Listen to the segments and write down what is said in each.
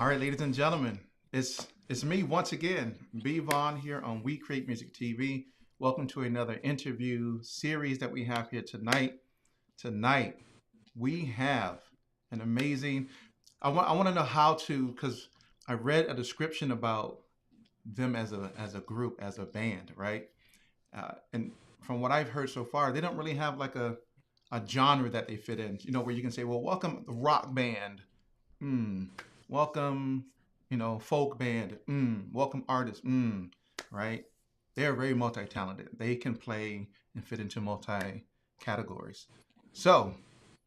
right, ladies and gentlemen, it's me once again, B Vaughn here on We Create Music TV. Welcome to another interview series that we have here tonight. Tonight we have an amazing. I want to know how to, because I read a description about them as a group, as a band, right? And from what I've heard so far, they don't really have like a genre that they fit in. You know, where you can say, well, welcome the rock band. Welcome, folk band. Welcome artist. Right? They are very multi-talented. They can play and fit into multi categories. So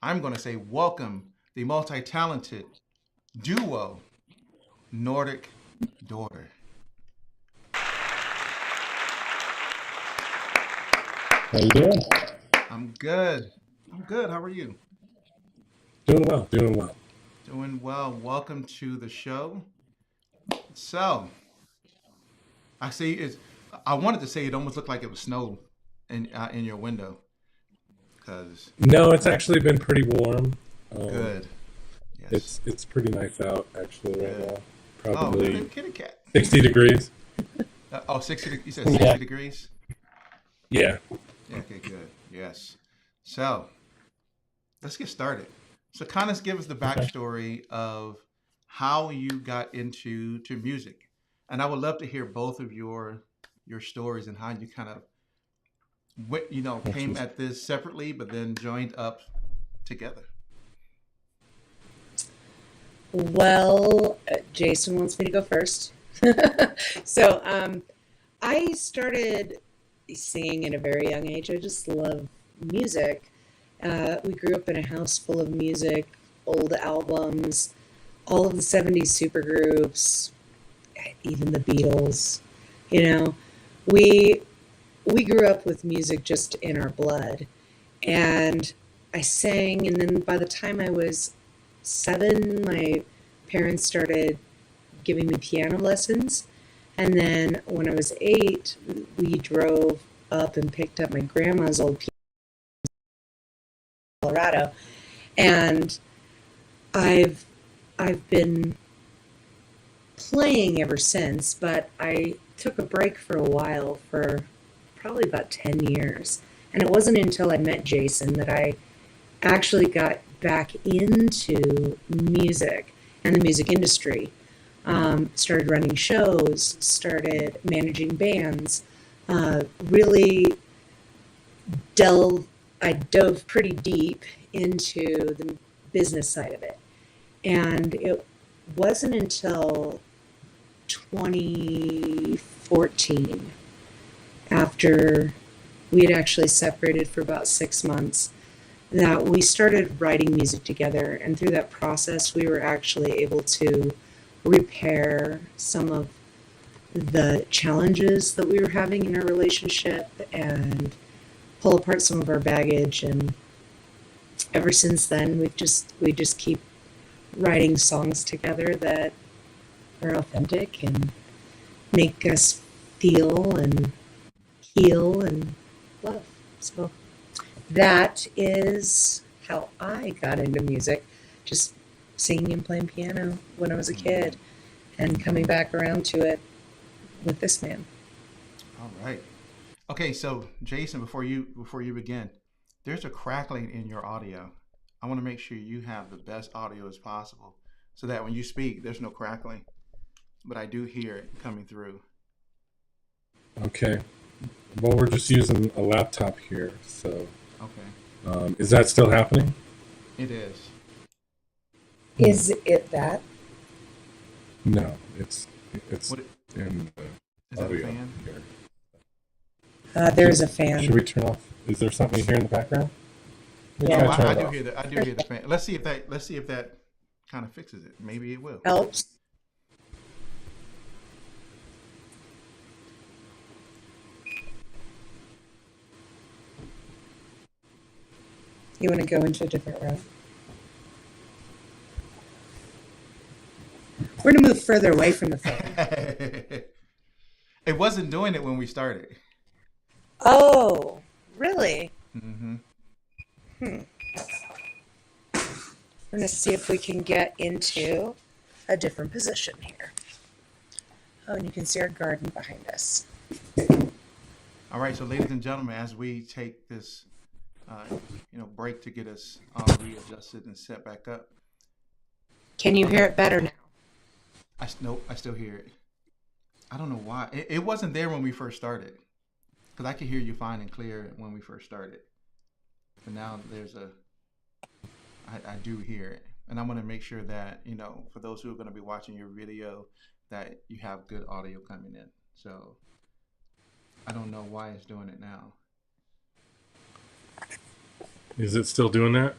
I'm going to say, welcome the multi-talented duo, Nordic Daughter. How you doing? I'm good. I'm good. How are you? Doing well, doing well. Doing well. Welcome to the show. So, I see it's. I wanted to say it almost looked like it was snow in your window, because No, it's actually been pretty warm. good. Yes. It's pretty nice out actually right Good. now. Oh, Probably kitty cat. 60 degrees. 60. You said 60 Yeah. degrees. Yeah. Yeah, okay, good. Yes. So, let's get started. So, kind of give us the Okay. backstory of how you got into music, and I would love to hear both of your stories and how you kind of came at this separately, but then joined up together. Well, Jason wants me to go first. So, I started singing at a very young age. I just love music. We grew up in a house full of music, old albums, all of the 70s supergroups, even the Beatles. You know, we we grew up with music just in our blood. And I sang, and then by the time I was 7, my parents started giving me piano lessons. And then when I was 8, we drove up and picked up my grandma's old piano in Colorado. And I've I've been playing ever since, but I took a break for a while, for probably about 10 years. And it wasn't until I met Jason that I actually got back into music and the music industry. Started running shows, started managing bands, really I dove pretty deep into the business side of it. And it wasn't until 2014, after we had actually separated for about 6 months, that we started writing music together. And through that process, we were actually able to repair some of the challenges that we were having in our relationship and pull apart some of our baggage. And ever since then, we just keep writing songs together that are authentic and make us feel and heal and love. So that is how I got into music, just singing and playing piano when I was a kid, and coming back around to it with this man. All right. Okay, so Jason, before you begin, there's a crackling in your audio. I want to make sure you have the best audio as possible, so that when you speak, there's no crackling, but I do hear it coming through. Okay. Well, we're just using a laptop here, so Okay, is that still happening? it is. Is it that? No, it's What in the is that? A audio fan? here. There's a Should fan. we turn off? Is there something here in the background? We Yeah. Oh, try to turn I it do off. hear that. I do hear the fan. Let's see if that kind of fixes it. Maybe it will. Helps. You want to go into a different room? We're going to move further away from the phone. It wasn't doing it when we started. Oh, really? Hmm. Hmm. We're going to see if we can get into a different position here. Oh, and you can see our garden behind us. All right, so ladies and gentlemen, as we take this, uh, break to get us all readjusted and set back up, Can you hear it better now? nope, I still hear it. I don't know why. It wasn't there when we first started, because I could hear you fine and clear when we first started. But now I do hear it. And I'm going to make sure that, for those who are going to be watching your video, that you have good audio coming in. So I don't know why it's doing it now. Is it still doing that?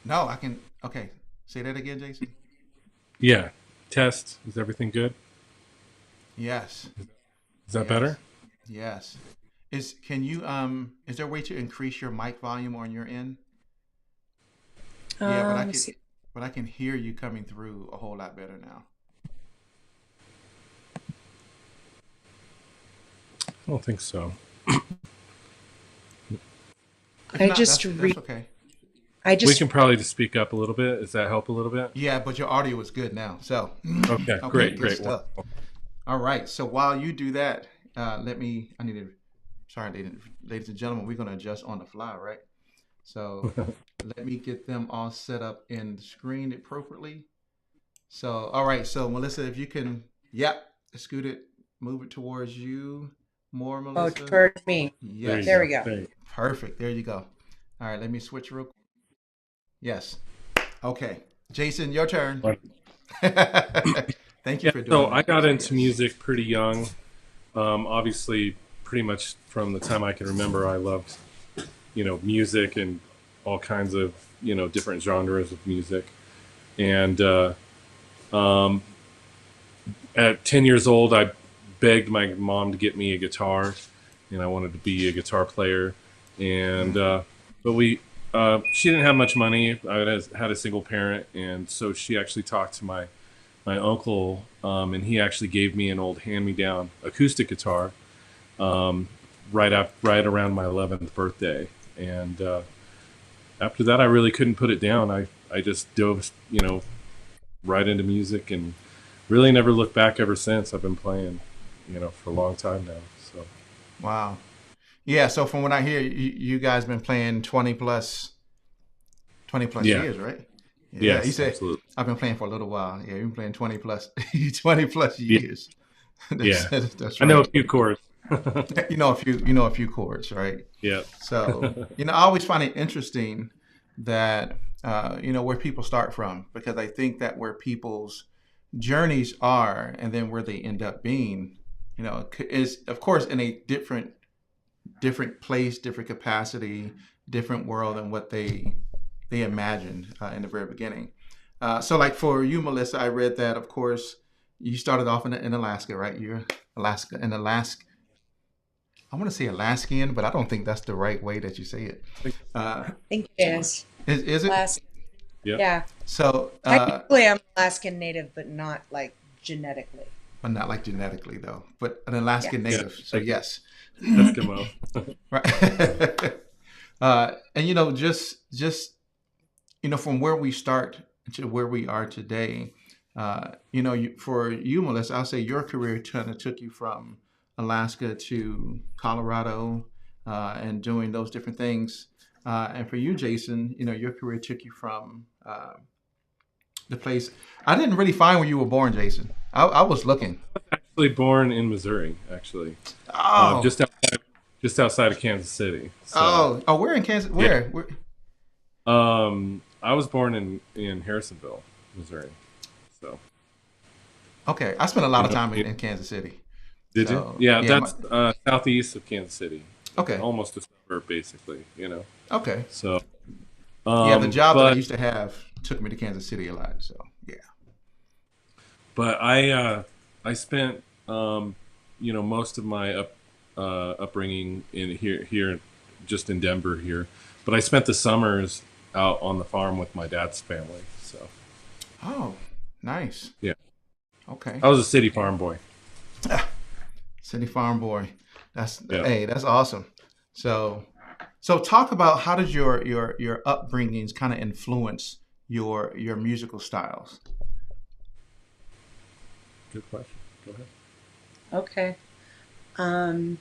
No, I can. Okay. Say that again, Jason. Yeah. Test. Is everything good? Yes. Is that Yes. better? Yes. Is there a way to increase your mic volume on your end? Yeah, Let me see. but I can hear you coming through a whole lot better now. I don't think so. If I not, just that's okay. I We just can probably just speak up a little bit. Does that help a little bit? Yeah, but your audio is good now. So Okay, okay, great, good great. stuff. All right. So while you do that, sorry, ladies and gentlemen, we're going to adjust on the fly, right? So let me get them all set up in the screen appropriately. So, all right. So Melissa, if you can, scoot it, move it towards you more, Melissa. toward me. Yes. There we go. There you Perfect. There you go. All right. Let me switch real quick. Yes. Okay. Jason, your turn. go. Thank you Yeah, for doing so that. I got into Yes. music pretty young. Obviously, pretty much from the time I can remember, I loved, music and all kinds of, different genres of music. And um, at 10 years old, I begged my mom to get me a guitar, and I wanted to be a guitar player. And she didn't have much money. I had a single parent, and so she actually talked to my uncle, and he actually gave me an old hand-me-down acoustic guitar right around my 11th birthday. And after that, I really couldn't put it down. I just dove, right into music and really never looked back ever since. I've been playing, for a long time now. So Wow. Yeah. So from what I hear, you guys been playing 20 plus yeah, years, right? Yeah. You yes, said absolutely. I've been playing for a little while. Yeah. You've been playing 20 plus, 20 plus Yeah, years. yeah. That's I know a right. few chords. You know a few chords, right? Yeah. So, I always find it interesting that, where people start from, because I think that where people's journeys are and then where they end up being, is of course in a different place, different capacity, different world than what they imagined in the very beginning. So like for you, Melissa, I read that, of course, you started off in Alaska, right? You're Alaska. I want to say Alaskan, but I don't think that's the right way that you say it. Uh, I think it is. is it? Alas- Yeah. yeah. So, Technically, I'm Alaskan native, but not like genetically. well, not like genetically though, but an Alaskan Yeah. Yeah. native. So yes, Eskimo. right. And just from where we start to where we are today, for you, Melissa, I'll say your career kind of took you from Alaska to Colorado, and doing those different things. And for you, Jason, your career took you from the place. I didn't really find where you were born, Jason. I was looking. Actually born in Missouri, actually. Oh, Just outside of Kansas City. So oh, we're in Kansas. yeah. Where? I was born in Harrisonville, Missouri. So Okay, I spent a lot you of know, time you- in Kansas City. did you? So Yeah, yeah, that's southeast of Kansas City. okay, Almost a suburb, basically. okay. So Yeah, the job that I but used to have took me to Kansas City a lot. So yeah. but I spent most of my upbringing in here just in Denver here, but I spent the summers out on the farm with my dad's family. So Oh, nice. yeah, Okay. I was a city farm boy. City Farm Boy. Yeah. Hey, that's awesome. So, talk about how did your upbringings kind of influence your musical styles? Good question. Go ahead. Okay. Um,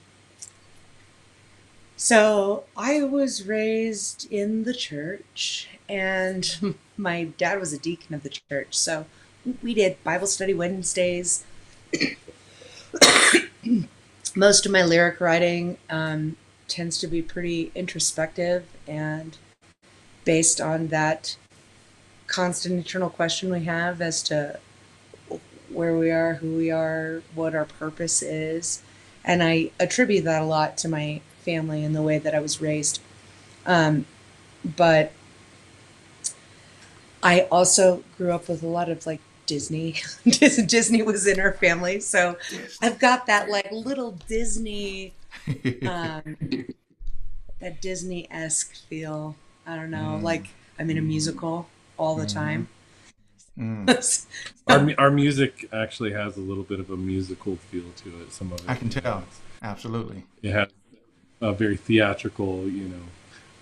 so I was raised in the church, and my dad was a deacon of the church. So we did Bible study Wednesdays. Most of my lyric writing tends to be pretty introspective and based on that constant internal question we have as to where we are, who we are, what our purpose is. And I attribute that a lot to my family and the way that I was raised. Um, but I also grew up with a lot of like Disney. Disney was in our family. So I've got that like little Disney, um, that Disney-esque feel. I don't know, like I'm in a musical all the time. Mm. Our music actually has a little bit of a musical feel to it. Some of it, I can tell. Absolutely. it has a very theatrical,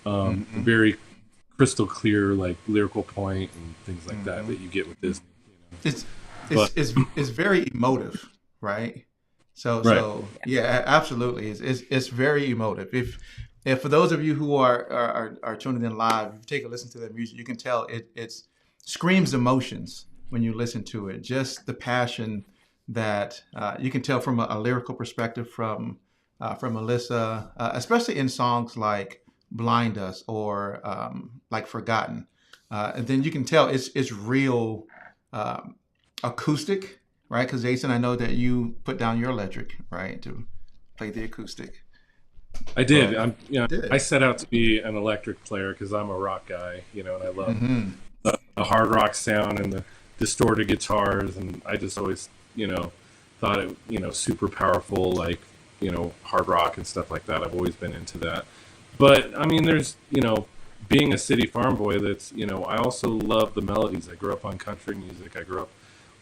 very crystal clear, like lyrical point and things like that you get with Disney. It's But it's very emotive, right? So Right. so yeah, absolutely. It's very emotive. If for those of you who are tuning in live, if you take a listen to their music, you can tell it's screams emotions when you listen to it. Just the passion that you can tell from a lyrical perspective from Melissa, especially in songs like "Blind Us" or like "Forgotten," and then you can tell it's real acoustic, right? Because Jason, I know that you put down your electric, right, to play the acoustic. I did. But I did. set out to be an electric player because I'm a rock guy, and I love Mm-hmm. the hard rock sound and the distorted guitars, and I just always, thought it, super powerful, like, hard rock and stuff like that. I've always been into that. But I mean, there's, being a city farm boy, that's, I also love the melodies. I grew up on country music. I grew up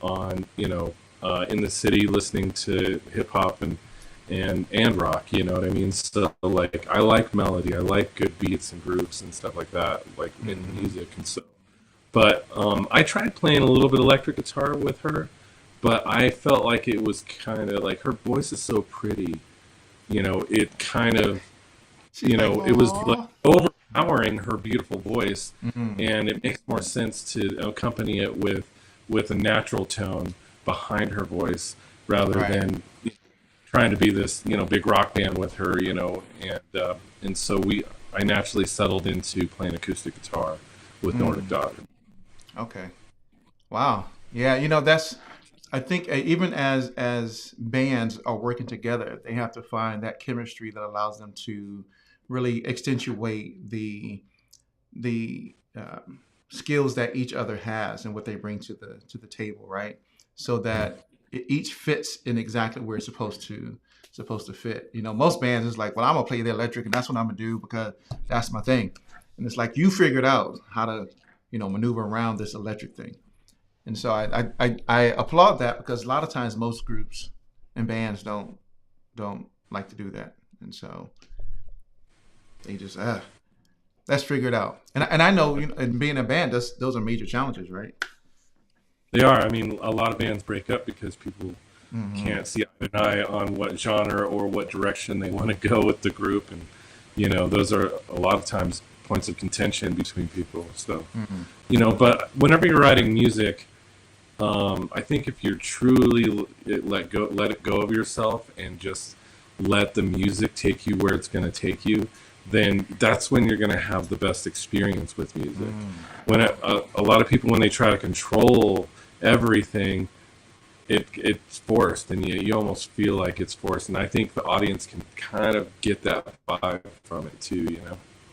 on, in the city listening to hip hop and rock, you know what I mean? So like I like melody, I like good beats and grooves and stuff like that, like in music. And so but I tried playing a little bit electric guitar with her, but I felt like it was kind of like her voice is so pretty, it kind of, She's like, it was like oh. overpowering her beautiful voice, Mm-hmm. and it makes more sense to accompany it with a natural tone behind her voice rather Right. than trying to be this big rock band with her, and so I naturally settled into playing acoustic guitar with Nordic Mm. Daughter. Okay. Wow. Yeah. That's. I think even as bands are working together, they have to find that chemistry that allows them to really accentuate the skills that each other has and what they bring to the table, right? So that each fits in exactly where it's supposed to fit. Most bands is like, well, I'm gonna play the electric, and that's what I'm gonna do because that's my thing. And it's like you figured out how to, maneuver around this electric thing. And so I applaud that because a lot of times most groups and bands don't like to do that, and so they just let's figure it out. And I know, and being a band, those are major challenges, right? They are. I mean, a lot of bands break up because people Mm-hmm. can't see eye to eye on what genre or what direction they want to go with the group, and those are a lot of times points of contention between people. So, Mm-hmm. but whenever you're writing music, I think if you're truly let it go of yourself and just let the music take you where it's going to take you, then that's when you're going to have the best experience with music. When a lot of people, when they try to control everything, it's forced, and you almost feel like it's forced. And I think the audience can kind of get that vibe from it too.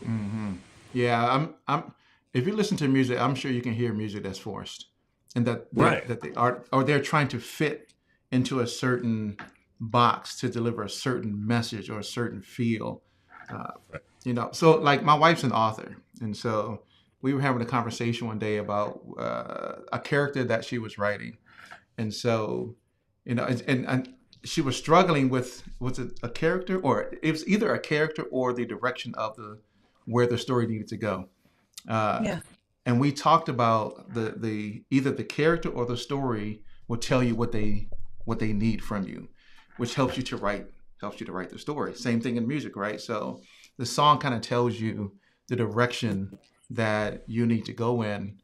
Mm-hmm. Yeah, I'm. If you listen to music, I'm sure you can hear music that's forced, and that Right. that they are, or they're trying to fit into a certain box to deliver a certain message or a certain feel. Uh, Right. so like my wife's an author, and so we were having a conversation one day about a character that she was writing, and so and she was struggling with, was it a character, or it was either a character or the direction of the where the story needed to go. Uh, Yeah. and we talked about the either the character or the story will tell you what they what they need from you, which helps you to write the story. Same thing in music, right? So the song kind of tells you the direction that you need to go in,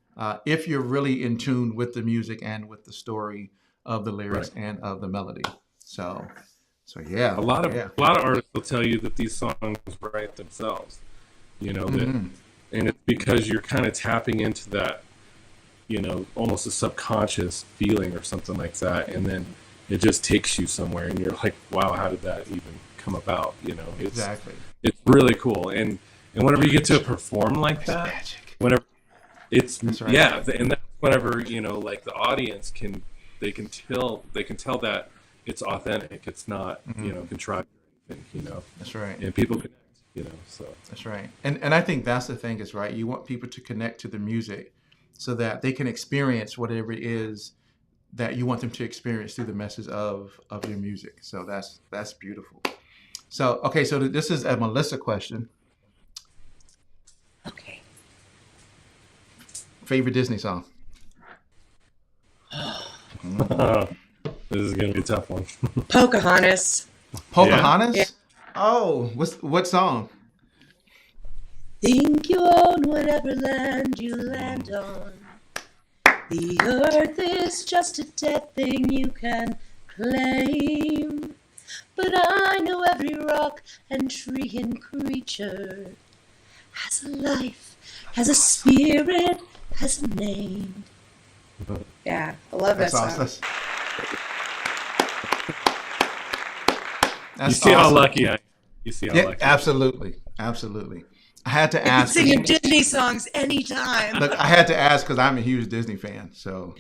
if you're really in tune with the music and with the story of the lyrics and of the melody. So yeah, A lot of yeah. artists will tell you that these songs write themselves. That, and it's because you're kind of tapping into that, almost a subconscious feeling or something like that, and then it just takes you somewhere, and you're like, wow, how did that even come about? Exactly. It's really cool, and whenever you get to perform like that, Magic. whenever it's That's right. yeah, and that's whenever like the audience can tell that it's authentic, it's not contrived or anything, That's right. and people connect, so That's right. And I think that's the thing is, right, you want people to connect to the music so that they can experience whatever it is that you want them to experience through the message of your music. So that's beautiful. So, okay, so this is a Melissa question. Okay. Favorite Disney song? this is gonna be a tough one. Pocahontas. Pocahontas? Yeah. Oh, what song? Think you own whatever land you land on. The earth is just a dead thing you can claim. But I know every rock and tree and creature has a life, has a spirit, has a name. Yeah, I love that That's song. awesome. You see how lucky I am. You see how Yeah, lucky. absolutely. I had to I can ask. sing Disney songs anytime. Look, I had to ask because I'm a huge Disney fan. So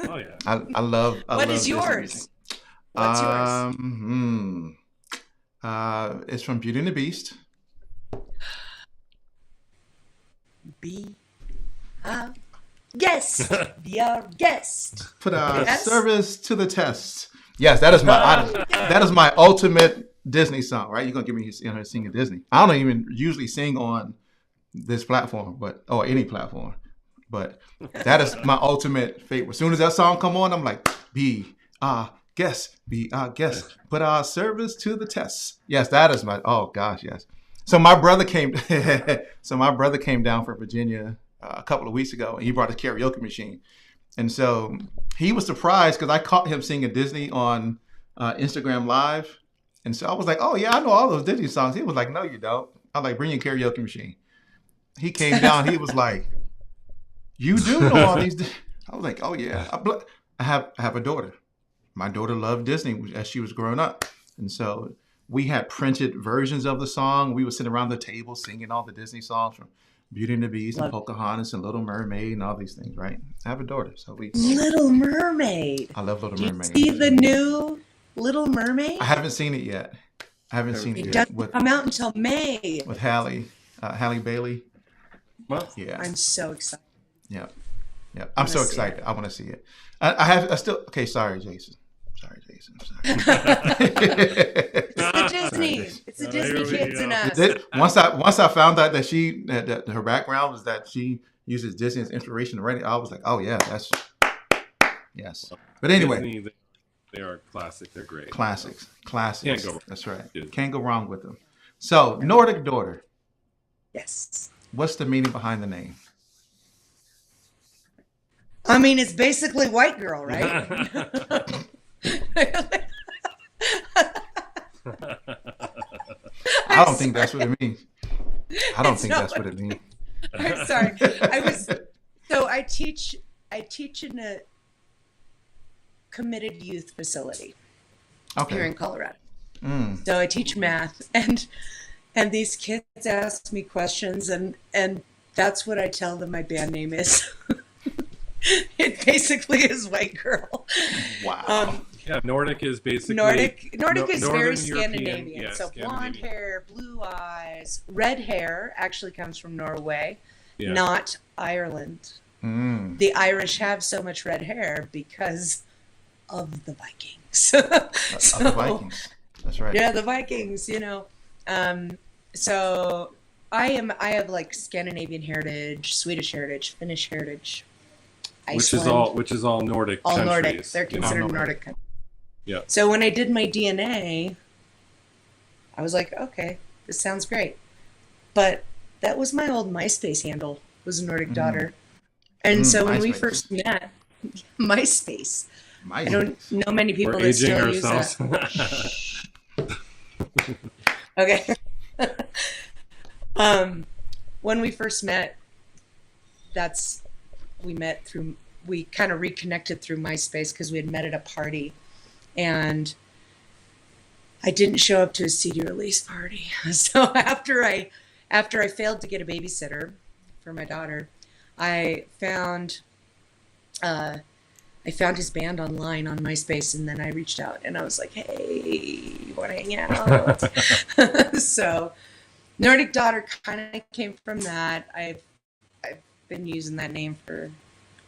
Oh yeah. I love. What is Disney yours? music. What's yours? It's from Beauty and the Beast. Be our guest. Be our guest. Put our Yes. service to the test. Yes, that is my ultimate Disney song. Right? You're gonna give me singing Disney. I don't even usually sing on this platform, or any platform, but that is my ultimate favorite. As soon as that song come on, I'm like, be our guest, put our service to the test. Yes, that is my. Oh gosh, yes. So my brother came. Down from Virginia a couple of weeks ago, and he brought his karaoke machine, and so he was surprised because I caught him singing Disney on Instagram Live, and so I was like, "Oh yeah, I know all those Disney songs." He was like, "No, you don't." I'm like, "Bring your karaoke machine." He came down. He was like, "You do know all these?" I was like, "Oh yeah." I have a daughter. My daughter loved Disney as she was growing up, and so we had printed versions of the song. We would sit around the table singing all the Disney songs from Beauty and the Beast and Pocahontas and Little Mermaid and all these things, right? I have a daughter, so Little Mermaid. I love Little Do you Mermaid. see the new Little Mermaid? I haven't seen it yet. It doesn't come out until May. with Halle Bailey. Well, Yeah, I'm so excited. yeah. I'm so excited. I want to see it. I still. Okay, sorry, Jason. Sorry. It's the Disney. It's the Disney kids in us. Once I found out that her background was that she uses Disney as inspiration to write it, I was like, oh yeah, that's yes. But anyway, Disney, they are classic. They're great. classics. Can't go wrong. That's right. Dude. Can't go wrong with them. So Nordic Daughter. Yes. What's the meaning behind the name? I mean, it's basically white girl, right? I don't think that's what it means. I don't think that's what it means. I'm sorry. I teach in a committed youth facility here in Colorado. So I teach math, and these kids ask me questions, and that's what I tell them my band name is. It basically is white girl. Wow. Yeah, Nordic is basically Nordic is Northern very European, Scandinavian. yeah, So blonde Scandinavian. hair, blue eyes, red hair actually comes from Norway, Yeah. not Ireland. Mm. The Irish have so much red hair because of the Vikings. Of the Vikings. That's right. Yeah, the Vikings, So I have like Scandinavian heritage, Swedish heritage, Finnish heritage, Iceland. which is all Nordic all countries. Nordic. They're considered Nordic countries. Yeah. So when I did my DNA, I was like, okay, this sounds great. But that was my old MySpace handle, was Nordic Daughter. And so when we MySpace. first met, MySpace. I don't MySpace. know many people We're that aging still use ourselves. that. Okay. When we first met, we kind of reconnected through MySpace because we had met at a party, and I didn't show up to a CD release party. So after I failed to get a babysitter for my daughter, I found his band online on MySpace, and then I reached out and I was like, "Hey, you want to hang out?" So Nordic Daughter kind of came from that. I've been using that name for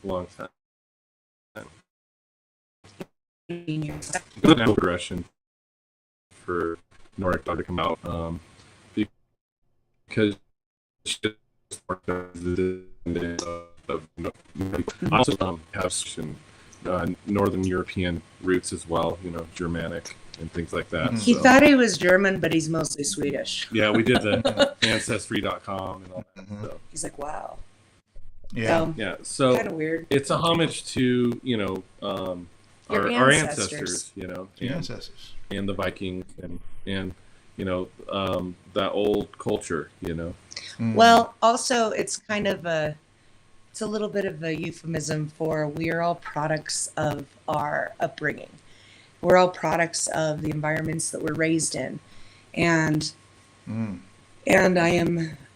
A long time. 15 years. There's no progression for Nordic Daughter to come out because she just worked as the I also have some Northern European roots as well, Germanic and things like that. He thought he was German, but he's mostly Swedish. Yeah, we did the Ancestry.com and all that stuff. He's like, wow. Yeah. Yeah, so Kind of weird. it's a homage to, our ancestors, The and, ancestors. and the Vikings and that old culture, Well, also, it's kind of it's a little bit of a euphemism for we are all products of our upbringing. We're all products of the environments that we're raised in, and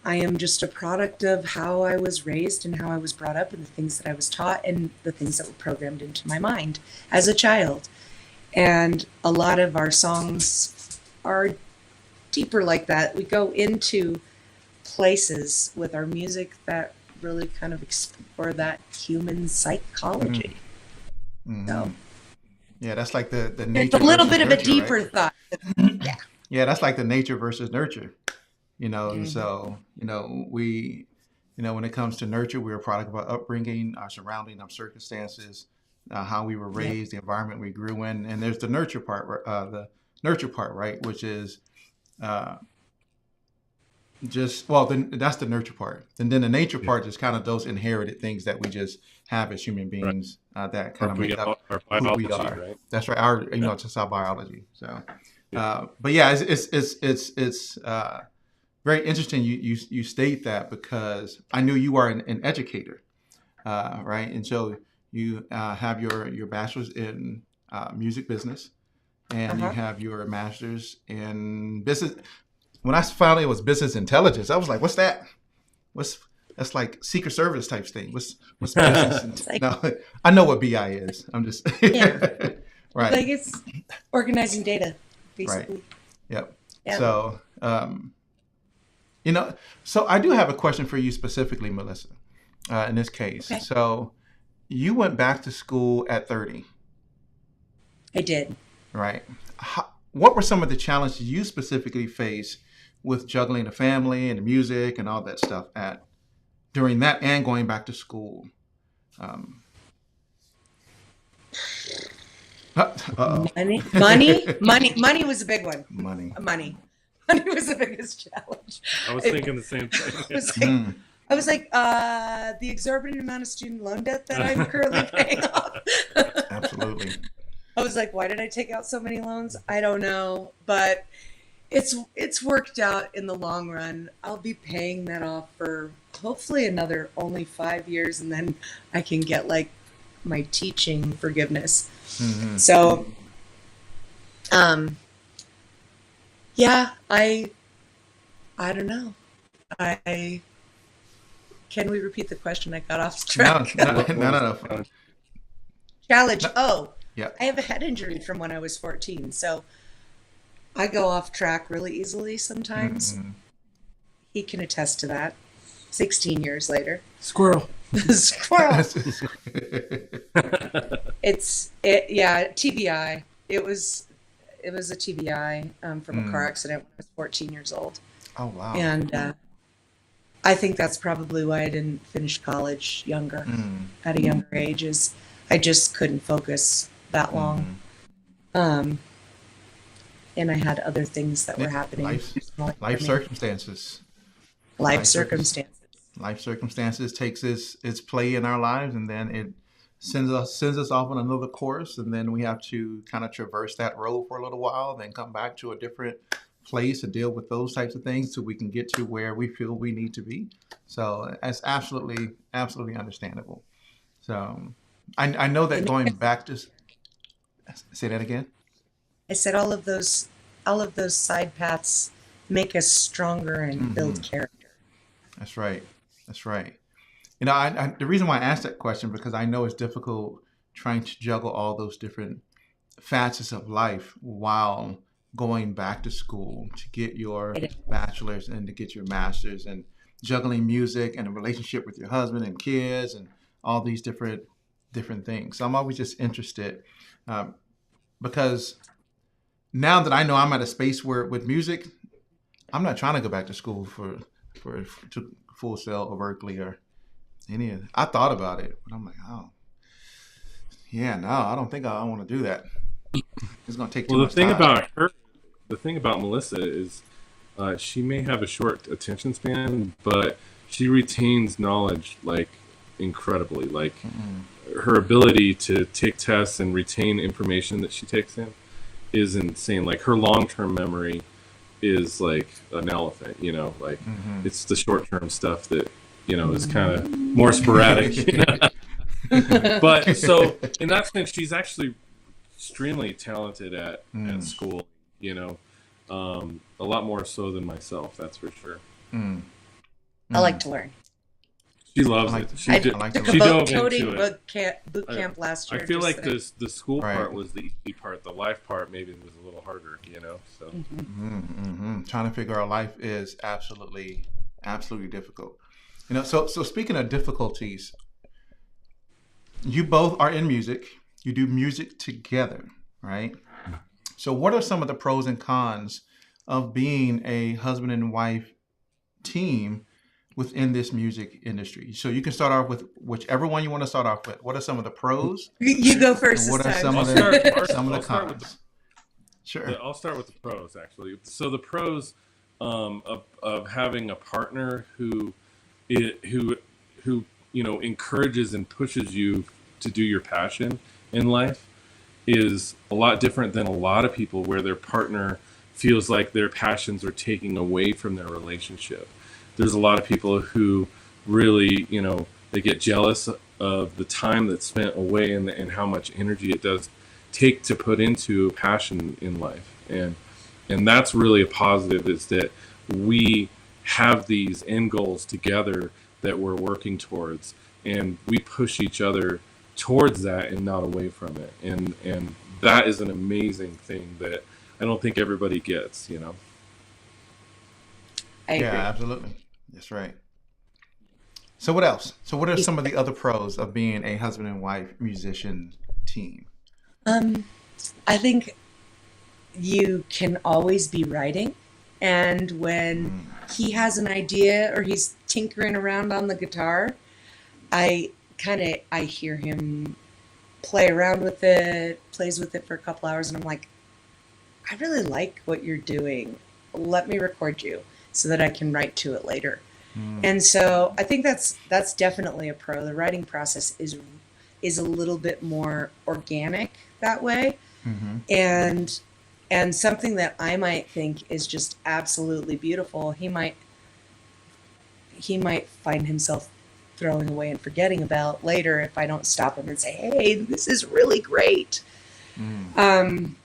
I am just a product of how I was raised and how I was brought up and the things that I was taught and the things that were programmed into my mind as a child. And a lot of our songs are deeper like that. We go into places with our music that really kind of explore that human psychology. So Yeah, that's like the it's nature. a little versus bit of a nurture, deeper right? thought. Yeah. Yeah, that's like the nature versus nurture. And so, we, when it comes to nurture, we're a product of our upbringing, our surrounding, our circumstances, how we were raised, the environment we grew in. And there's the nurture part, right? Which is that's the nurture part. And then the nature part is kind of those inherited things that we just have as human beings that kind of make up our who we biology, are. right? That's right. It's just our biology. So, but yeah, it's very interesting. You state that because I knew you are an educator, right? And so you have your bachelor's in music business, and you have your master's in business. When I found it was business intelligence, I was like, "What's that? That's like Secret Service type thing? What's business?" No, I know what BI is. I'm just right. Like it's organizing data, basically. Right. Yep. Yeah. So, so I do have a question for you specifically, Melissa, in this case. Okay. So you went back to school at 30, I did. right? What were some of the challenges you specifically faced with juggling the family and the music and all that stuff during that and going back to school? Money was a big one. Money was the biggest challenge. I was thinking the same thing. I was like, the exorbitant amount of student loan debt that I'm currently paying off. Absolutely. I was like, why did I take out so many loans? I don't know, but it's worked out in the long run. I'll be paying that off for hopefully another only 5 years, and then I can get like my teaching forgiveness. So, yeah, I don't know. Can we repeat the question? I got off track. No. Challenge. Oh, yeah. I have a head injury from when I was 14, so I go off track really easily sometimes. He can attest to that. 16 years later. Squirrel. Squirrel. TBI. It was a TBI from a car accident when I was 14 years old. Oh, wow. And I think that's probably why I didn't finish college younger, at a younger age, is I just couldn't focus that long. Um, and I had other things that Yeah, were happening. life circumstances. Life Life circum circumstances. life circumstances takes its play in our lives, and then it sends us off on another course, and then we have to kind of traverse that road for a little while, then come back to a different place to deal with those types of things so we can get to where we feel we need to be. So that's absolutely understandable. So I know that And going back to say that again. I said all of those side paths make us stronger and Hmm. build character. That's right. That's right. The reason why I asked that question because I know it's difficult trying to juggle all those different facets of life while going back to school to get your It- bachelor's and to get your master's and juggling music and a relationship with your husband and kids and all these different things. So I'm always just interested um, because now that I know I'm at a space where with music, I'm not trying to go back to school for to Full Sail or Berkeley or any of. I thought about it, but I'm like, oh, yeah, no, I don't think I want to do that. It's gonna take too Well, much time. the thing about Melissa is she may have a short attention span, but she retains knowledge like incredibly. Like Mm-mm. her ability to take tests and retain information that she takes in is insane. Like her long term memory is like an elephant, you know, like Mm-hmm. it's the short term stuff that, you know, is kind of more sporadic. You know? But so in that sense, she's actually extremely talented at Mm. school, you know, a lot more so than myself, that's for sure. Mm. I like Mm. to learn. She I loves like it. I I like to took a She learn. boat dove coding into it. boot I, camp last I year. feel Just like so the school Right. part was the easy part. The life part maybe was a little harder, you know. So Mm-hmm. Trying to figure out life is absolutely difficult. So speaking of difficulties, you both are in music. You do music together, right? So what are some of the pros and cons of being a husband and wife team within this music industry? So you can start off with whichever one you want to start off with. What are some of the pros you go and first this what are time. some I'll of start. the some of the I'll start with cons? Sure. I'll start with the pros actually. So the pros of having a partner who who you know encourages and pushes you to do your passion in life is a lot different than a lot of people where their partner feels like their passions are taking away from their relationship. There's a lot of people who really, you know, they get jealous of the time that's spent away and how much energy it does take to put into passion in life. And that's really a positive is that we have these end goals together that we're working towards and we push each other towards that and not away from it. And that is an amazing thing that I don't think everybody gets, you know. I Yeah, agree. absolutely. That's right. So what else? So what are some of the other pros of being a husband and wife musician team? Um, I think you can always be writing, and when Mm. he has an idea or he's tinkering around on the guitar, I hear him play around with it, plays with it for a couple hours, and I'm like, I really like what you're doing. Let me record you so that I can write to it later. Mm. And so I think that's definitely a pro. The writing process is a little bit more organic that way, Mm-hmm. and something that I might think is just absolutely beautiful. He might find himself throwing away and forgetting about later if I don't stop him and say, "Hey, this is really great." Mm. Um,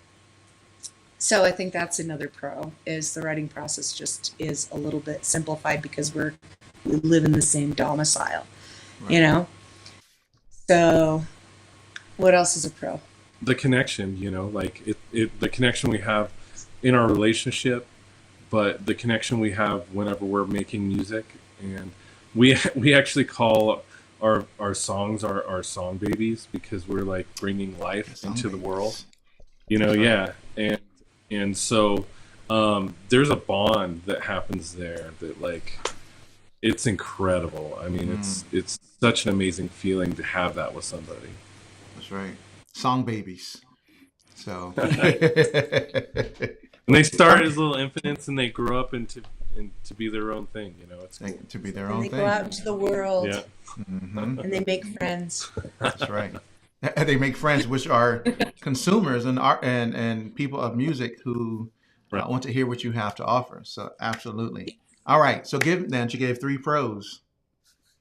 so I think that's another pro is the writing process just is a little bit simplified because we live in the same domicile, you Right. know. So what else is a pro? The connection, you know, like the connection we have in our relationship, but the connection we have whenever we're making music, and we actually call our songs our song babies because we're like bringing life Some into the world, babies. you know. That's right. Yeah, and so there's a bond that happens there that like it's incredible. I mean, Mm. it's such an amazing feeling to have that with somebody. That's right. Song babies. So And they start as little infants, and they grow up into to be their own thing. You know, it's cool. to be their And own they thing. go out into the world Yeah. Mm-hmm. and they make friends. That's right. And they make friends, which are consumers and art and people of music who Right. want to hear what you have to offer. So absolutely. All right. So she gave 3 pros.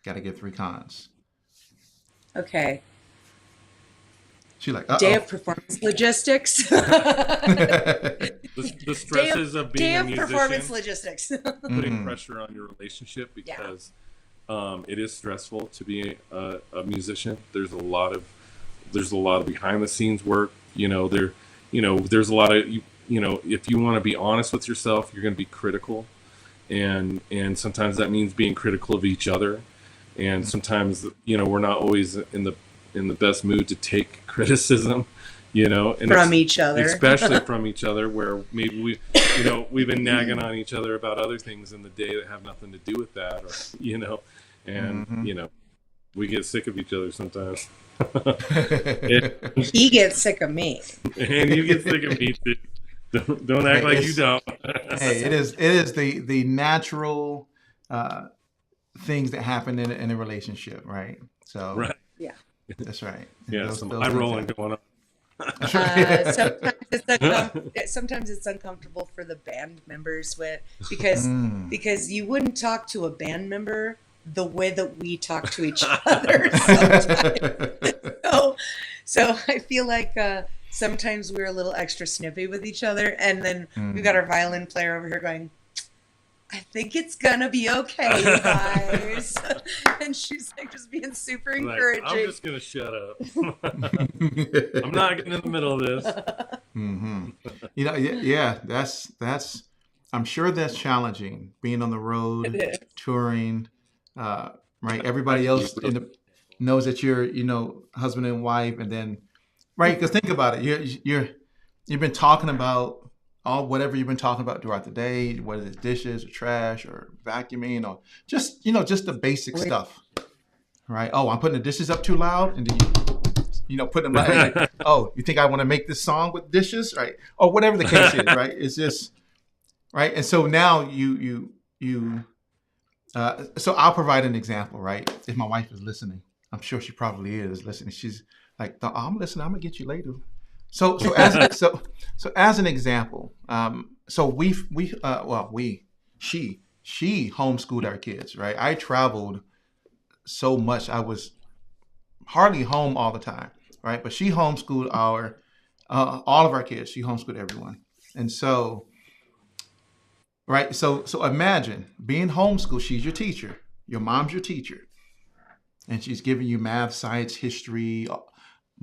Got to give 3 cons. Okay. She's like, Day of performance logistics. The stresses of being Day a of musician, performance logistics. putting pressure on your relationship because it is stressful to be a musician. There's a lot of behind the scenes work. There's a lot of if you want to be honest with yourself, you're going to be critical, and sometimes that means being critical of each other, and sometimes we're not always in the best mood to take criticism, and from each other, especially from each other, where maybe we've been nagging on each other about other things in the day that have nothing to do with that, or we get sick of each other sometimes. He gets sick of me, and you get sick of me too. Don't act like you don't. Hey, it is the natural things that happen in a relationship, right? So Right. Yeah. That's right. Yeah, Those some eye rolling going on. Sometimes it's uncomfortable for the band members because you wouldn't talk to a band member the way that we talk to each other sometimes. So I feel like sometimes we're a little extra snippy with each other, and then we've got our violin player over here going, I think it's gonna be okay, you guys. And she's like just being super encouraging. I'm just gonna shut up. I'm not getting in the middle of this. Mm-hmm. That's. I'm sure that's challenging. Being on the road, touring, right? Everybody else knows that you're, husband and wife, and then, right? Because think about it. You've been talking about whatever you've been talking about throughout the day, whether it's dishes or trash or vacuuming or just the basic stuff, right? Oh, I'm putting the dishes up too loud, and then you put them like, oh, you think I want to make this song with dishes, right? Or whatever the case is, right? It's just right. And so now so I'll provide an example, right? If my wife is listening, I'm sure she probably is listening. She's like, I'm listening. I'm gonna get you later. So as an example, she homeschooled our kids, right? I traveled so much, I was hardly home all the time, right? But she homeschooled all of our kids. She homeschooled everyone, and so, right. So imagine being homeschooled. She's your teacher. Your mom's your teacher, and she's giving you math, science, history,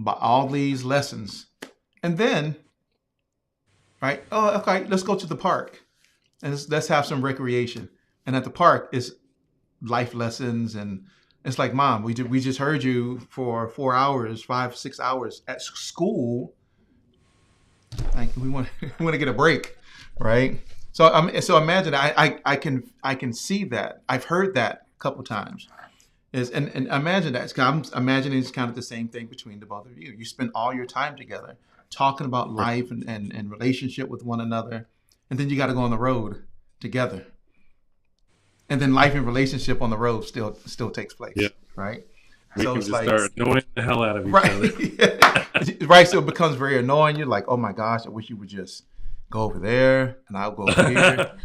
all these lessons. And then, right? Oh, okay. Let's go to the park, and let's have some recreation. And at the park is life lessons, and it's like, Mom, we just heard you for 4 hours, 5-6 hours at school. Like we want to get a break, right? So imagine I can see that. I've heard that a couple times. And imagine that. I'm imagining it's kind of the same thing between the both of you. You spend all your time together, talking about life and relationship with one another, and then you got to go on the road together, and then life and relationship on the road still takes place, right? We can just start annoying the hell out of each other, right? So it becomes very annoying. You're like, oh my gosh, I wish you would just go over there, and I'll go over here.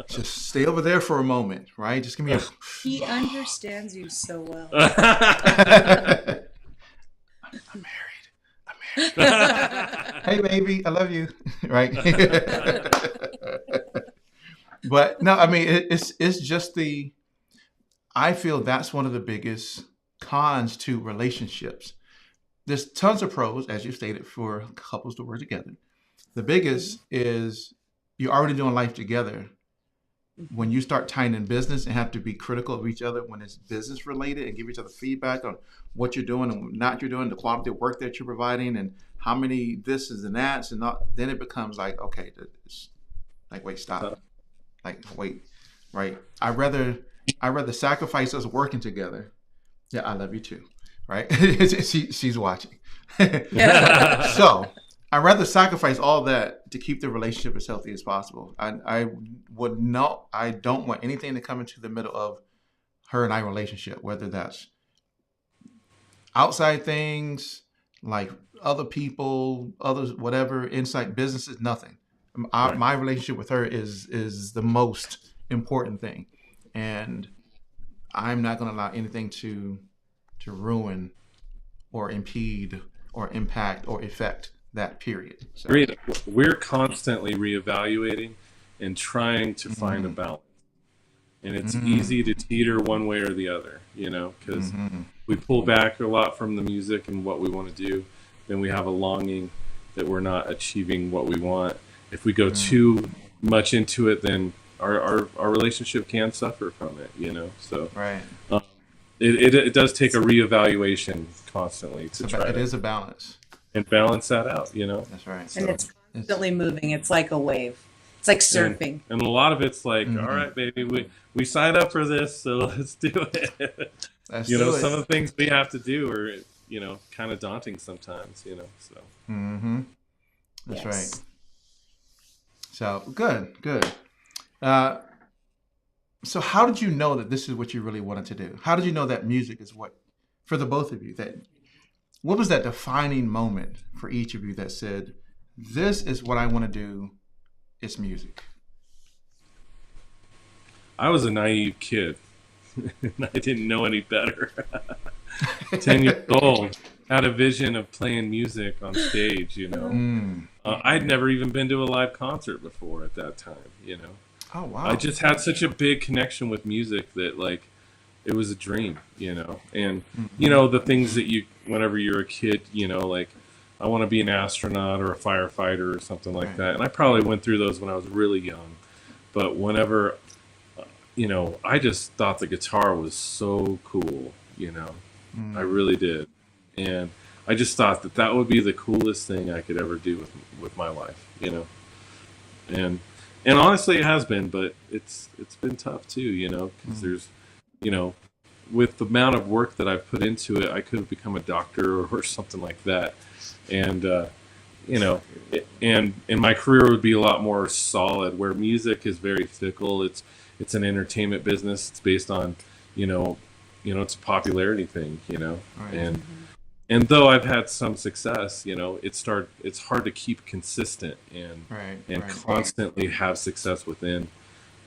Just stay over there for a moment, right? Just give me He understands you so well. I'm married. Hey, baby, I love you. Right? But no, I mean, it's just I feel that's one of the biggest cons to relationships. There's tons of pros, as you stated, for couples to work together. The biggest is you're already doing life together. When you start tying in business and have to be critical of each other when it's business related and give each other feedback on what you're doing and not you're doing, the quality of work that you're providing, and how many this is and that's, and not, then it becomes like, okay, it's like, wait, stop. Like, wait, right? I'd rather sacrifice us working together. Yeah, I love you too, right? She's watching. I'd rather sacrifice all that to keep the relationship as healthy as possible. I would not. I don't want anything to come into the middle of her and I relationship, whether that's outside things like other people, others, whatever, inside businesses, nothing. Right. My relationship with her is the most important thing, and I'm not going to allow anything to ruin or impede or impact or affect that period. So, We're constantly reevaluating and trying to find a mm-hmm, balance. And it's mm-hmm, easy to teeter one way or the other, because mm-hmm, we pull back a lot from the music and what we want to do. Then we have a longing that we're not achieving what we want. If we go mm-hmm. too much into it, then our relationship can suffer from it. So Right. um, it does take a reevaluation constantly to So try it to is a balance. and balance that out. That's right. And So it's It's constantly moving. It's like a wave. It's like and surfing. and a lot of it's like, all mm-hmm. right, baby, we signed up for this, so let's do it. Let's do Some it. of the things we have to do are kind of daunting sometimes. So Mm-hmm. That's right. Yes. So good, good. Uh, so how did you know that this is what you really wanted to do? How did you know that music is what, for the both of you, that what was that defining moment for each of you that said, this is what I want to do, it's music? I was a naive kid. I didn't know any better. 10 years old, had a vision of playing music on stage. Mm. I'd never even been to a live concert before at that time. Oh, I wow. just had such a big connection with music that like it was a dream. And Mm-hmm. the things that whenever you're a kid, like I want to be an astronaut or a firefighter or something like Right. that. And I probably went through those when I was really young. But whenever, I just thought the guitar was so cool. I Mm. really did. And I just thought that would be the coolest thing I could ever do with my life. And honestly, it has been, but it's been tough too, because Mm. there's, you know, with the amount of work that I've put into it, I could have become a doctor or something like that, and you know, and my career would be a lot more solid. Where music is very fickle. It's an entertainment business. It's based on, you know, it's a popularity thing. Right. And though I've had some success, it's hard to keep consistent and Right. and Right. constantly have success within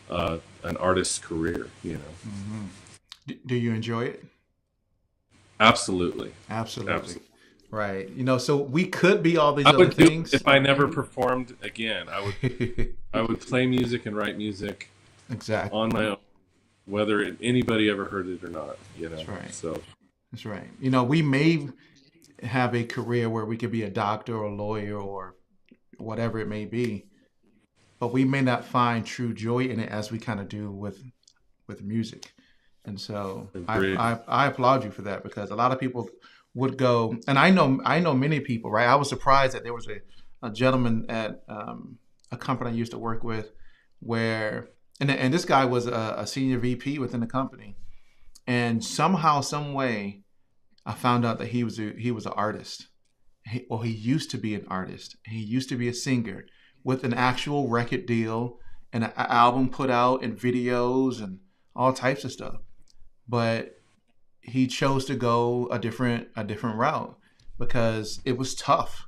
an artist's career. Mm-hmm. Do you enjoy it? Absolutely, Absolutely. absolutely. Right. So we could be all these I other would do it things. if I never performed again. I would play music and write music Exactly. on my own, whether anybody ever heard it or not. That's right. So That's right. We may have a career where we could be a doctor or a lawyer or whatever it may be, but we may not find true joy in it as we kind of do with music. And so agreed. I applaud you for that, because a lot of people would go, and I know many people, right? I was surprised that there was a gentleman at a company I used to work with where, and this guy was a senior VP within the company, and somehow, some way, I found out that he was an artist. He used to be an artist. He used to be a singer with an actual record deal and an album put out and videos and all types of stuff. But he chose to go a different route because it was tough.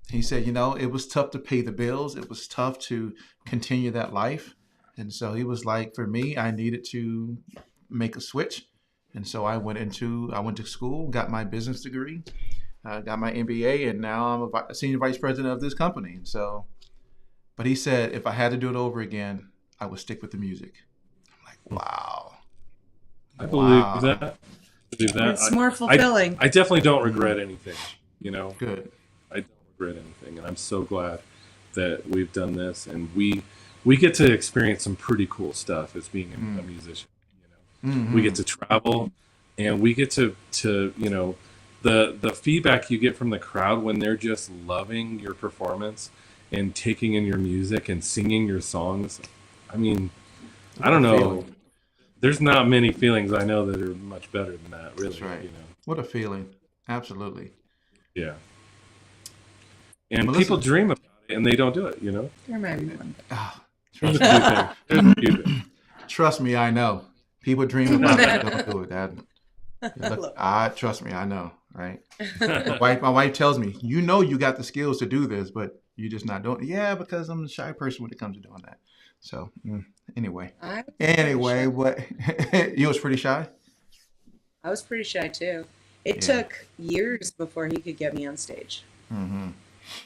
He said, it was tough to pay the bills. It was tough to continue that life. And so he was like, for me, I needed to make a switch. And so I went to school, got my business degree, got my MBA, and now I'm a senior vice president of this company. So, but he said, if I had to do it over again, I would stick with the music. I'm like, wow. I believe Wow. that. I believe that. It's more I fulfilling. I definitely don't regret anything. Good. I don't regret anything, and I'm so glad that we've done this, and we get to experience some pretty cool stuff as being a musician. We get Mm-hmm. to travel, and we get to the feedback you get from the crowd when they're just loving your performance and taking in your music and singing your songs. I mean, I What a don't know. feeling. There's not many feelings I know that are much better than that, really. That's right. What a feeling. Absolutely. Yeah. And Melissa. people dream about it and they don't do it, you know? There might be one. Ah, There's a few things. There's a few things. trust me, I know. People dream about it, don't do it. Trust me, I know, right? My wife tells me, you know, you got the skills to do this, but you're just not doing it. Yeah, because I'm a shy person when it comes to doing that. So anyway, what you was pretty shy. I was pretty shy too. It took years before he could get me on stage. Mm-hmm.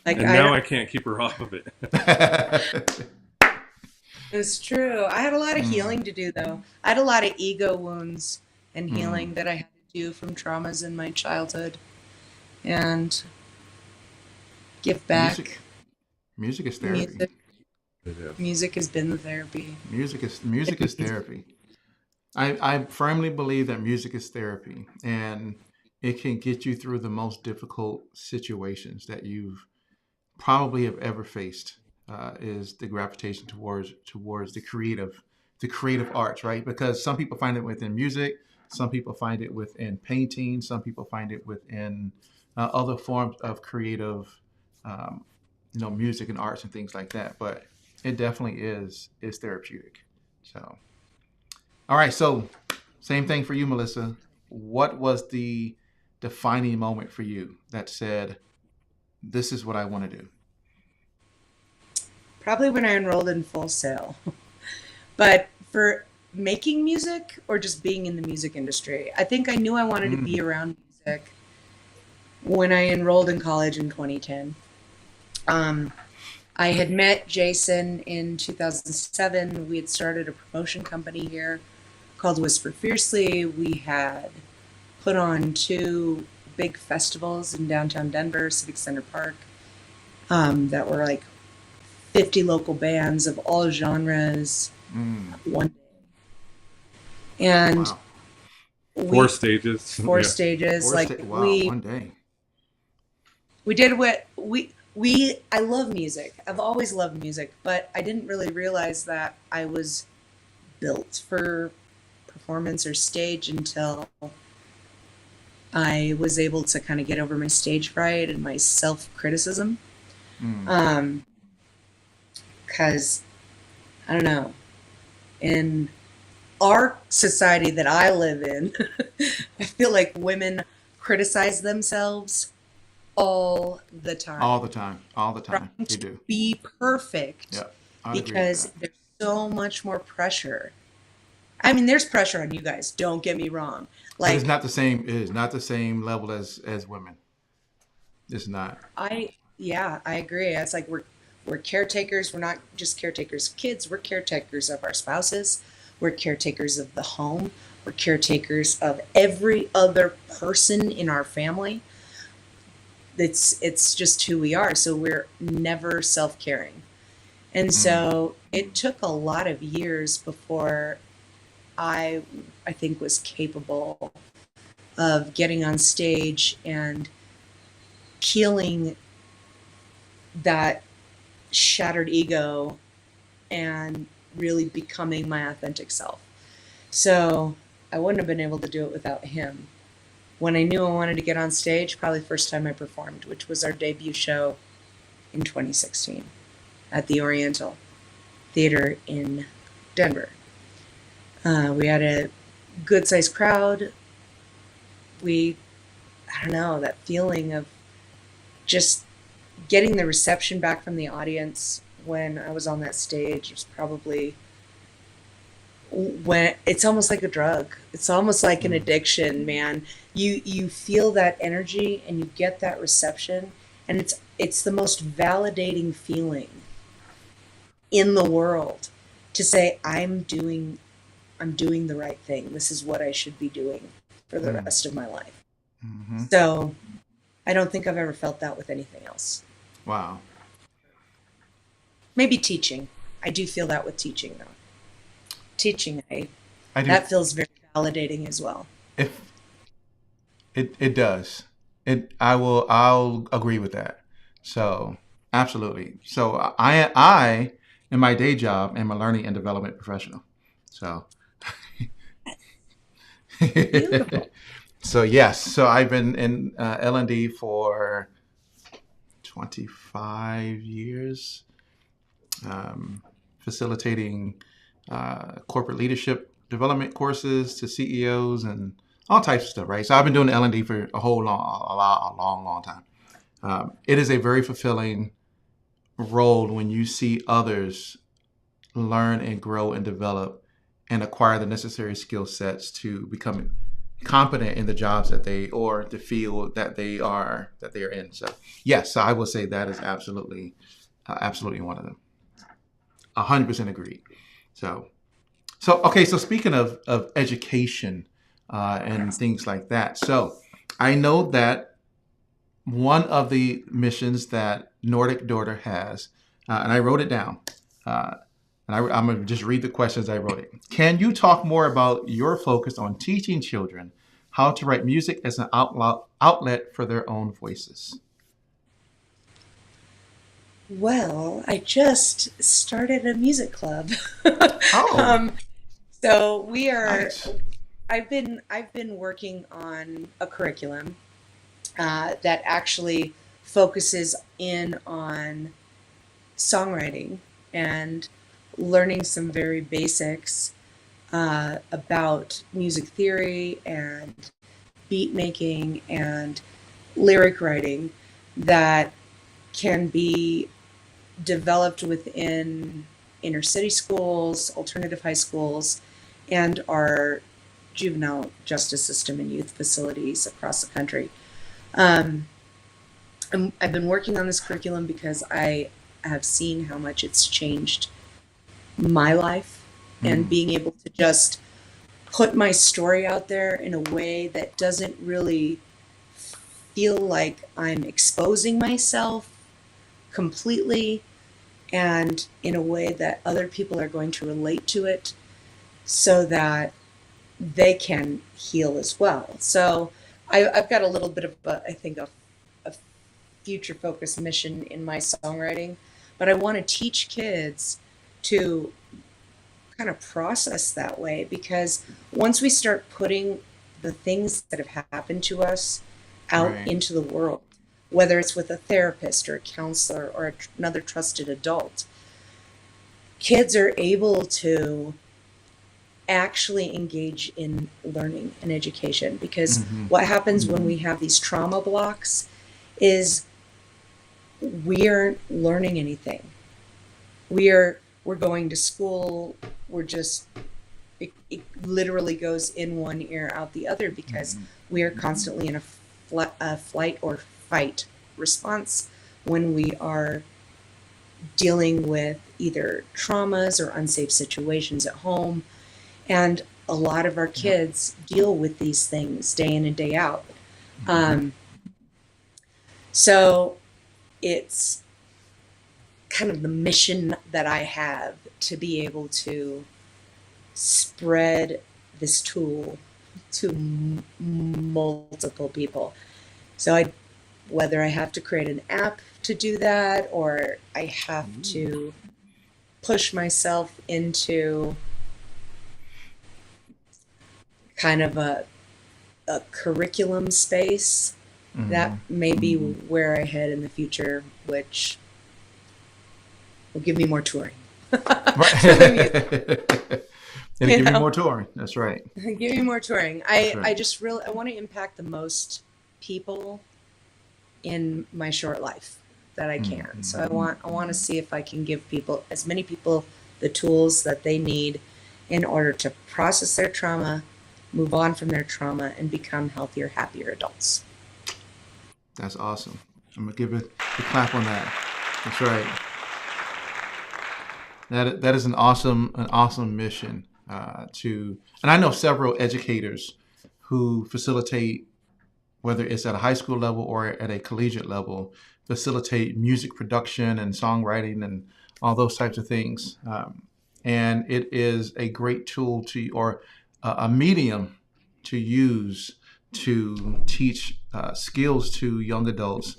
Like, and now I can't keep her off of it. It's true. I had a lot of healing to do, though. I had a lot of ego wounds and healing that I had to do from traumas in my childhood, and give back. Music is therapy. Music has been the therapy. Music is therapy. I firmly believe that music is therapy, and it can get you through the most difficult situations that you've probably have ever faced. Is the gravitation towards the creative arts, right? Because some people find it within music, some people find it within painting, some people find it within other forms of creative, music and arts and things like that. But it definitely is therapeutic. So, all right. So, same thing for you, Melissa. What was the defining moment for you that said, "This is what I want to do"? Probably when I enrolled in Full Sail. But for making music or just being in the music industry, I think I knew I wanted to be around music when I enrolled in college in 2010. I had met Jason in 2007. We had started a promotion company here called Whisper Fiercely. We had put on 2 big festivals in downtown Denver, Civic Center Park, that were like 50 local bands of all genres one day. And wow. 4 stages. 4 stages. One day. We did what I love music. I've always loved music, but I didn't really realize that I was built for performance or stage until I was able to kind of get over my stage fright and my self-criticism. Because, I don't know, in our society that I live in, I feel like women criticize themselves all the time. All the time. Trying They to do. be perfect. Yeah, because there's so much more pressure. I mean, there's pressure on you guys. Don't get me wrong. Like, it's not the same. It is not the same level as women. It's not. I agree. It's like we're caretakers. We're not just caretakers of kids. We're caretakers of our spouses. We're caretakers of the home. We're caretakers of every other person in our family. It's just who we are. So we're never self-caring. And so it took a lot of years before I think was capable of getting on stage and healing that shattered ego and really becoming my authentic self. So I wouldn't have been able to do it without him. When I knew I wanted to get on stage, probably the first time I performed, which was our debut show in 2016 at the Oriental Theater in Denver. We had a good-sized crowd. I don't know, that feeling of just getting the reception back from the audience when I was on that stage was probably when it's almost like a drug. It's almost like an addiction, man. You feel that energy and you get that reception, and it's the most validating feeling in the world to say I'm doing the right thing. This is what I should be doing for the rest of my life. Mm-hmm. So I don't think I've ever felt that with anything else. Wow. Maybe teaching. I do feel that with teaching, though. Teaching, I do. That feels very validating as well. If it does. I'll agree with that. So absolutely. So I in my day job am a learning and development professional. So Beautiful. so yes. So I've been in L&D for 25 years, facilitating corporate leadership development courses to CEOs and all types of stuff, right? So I've been doing L&D for a long time. It is a very fulfilling role when you see others learn and grow and develop and acquire the necessary skill sets to become competent in the jobs that they, or the field that they are in. So yes, I will say that is absolutely one of them. 100% agreed. So okay. So speaking of education and things like that, so I know that one of the missions that Nordic Daughter has, and I wrote it down, and I'm going to just read the questions I wrote it. Can you talk more about your focus on teaching children how to write music as an outlet for their own voices? Well, I just started a music club. Oh, So we are. nice. I've been working on a curriculum that actually focuses in on songwriting and learning some very basics about music theory and beat making and lyric writing that can be developed within inner city schools, alternative high schools, and our juvenile justice system and youth facilities across the country. Um, I've been working on this curriculum because I have seen how much it's changed my life, and Mm, being able to just put my story out there in a way that doesn't really feel like I'm exposing myself completely, and in a way that other people are going to relate to it so that they can heal as well. So I've got a little bit of, I think, a future focused mission in my songwriting, but I want to teach kids to kind of process that way, because once we start putting the things that have happened to us out right. into the world, whether it's with a therapist or a counselor or another trusted adult, kids are able to actually engage in learning and education. Because Hmm. what happens when we have these trauma blocks is we aren't learning anything. We're going to school, we're just, it literally goes in one ear out the other, because we are constantly in a flight or fight response when we are dealing with either traumas or unsafe situations at home. And a lot of our Yep. kids deal with these things day in and day out. Hmm. Um, so it's kind of the mission that I have, to be able to spread this tool to multiple people. So whether I have to create an app to do that, or I have to push myself into kind of a curriculum space, that Hmm. may be where I head in the future, which will give me more touring for the music, Right. It'll you give you know. more touring. That's right. Give me more touring. That's I right. just really, I want to impact the most people in my short life that I can. So Hmm. I want to see if I can give people, as many people, the tools that they need in order to process their trauma, move on from their trauma, and become healthier, happier adults. That's awesome. I'm gonna give it a clap on that. That's right. That is an awesome mission to, and I know several educators who facilitate, whether it's at a high school level or at a collegiate level, facilitate music production and songwriting and all those types of things. And it is a great tool to, or a medium to use to teach skills to young adults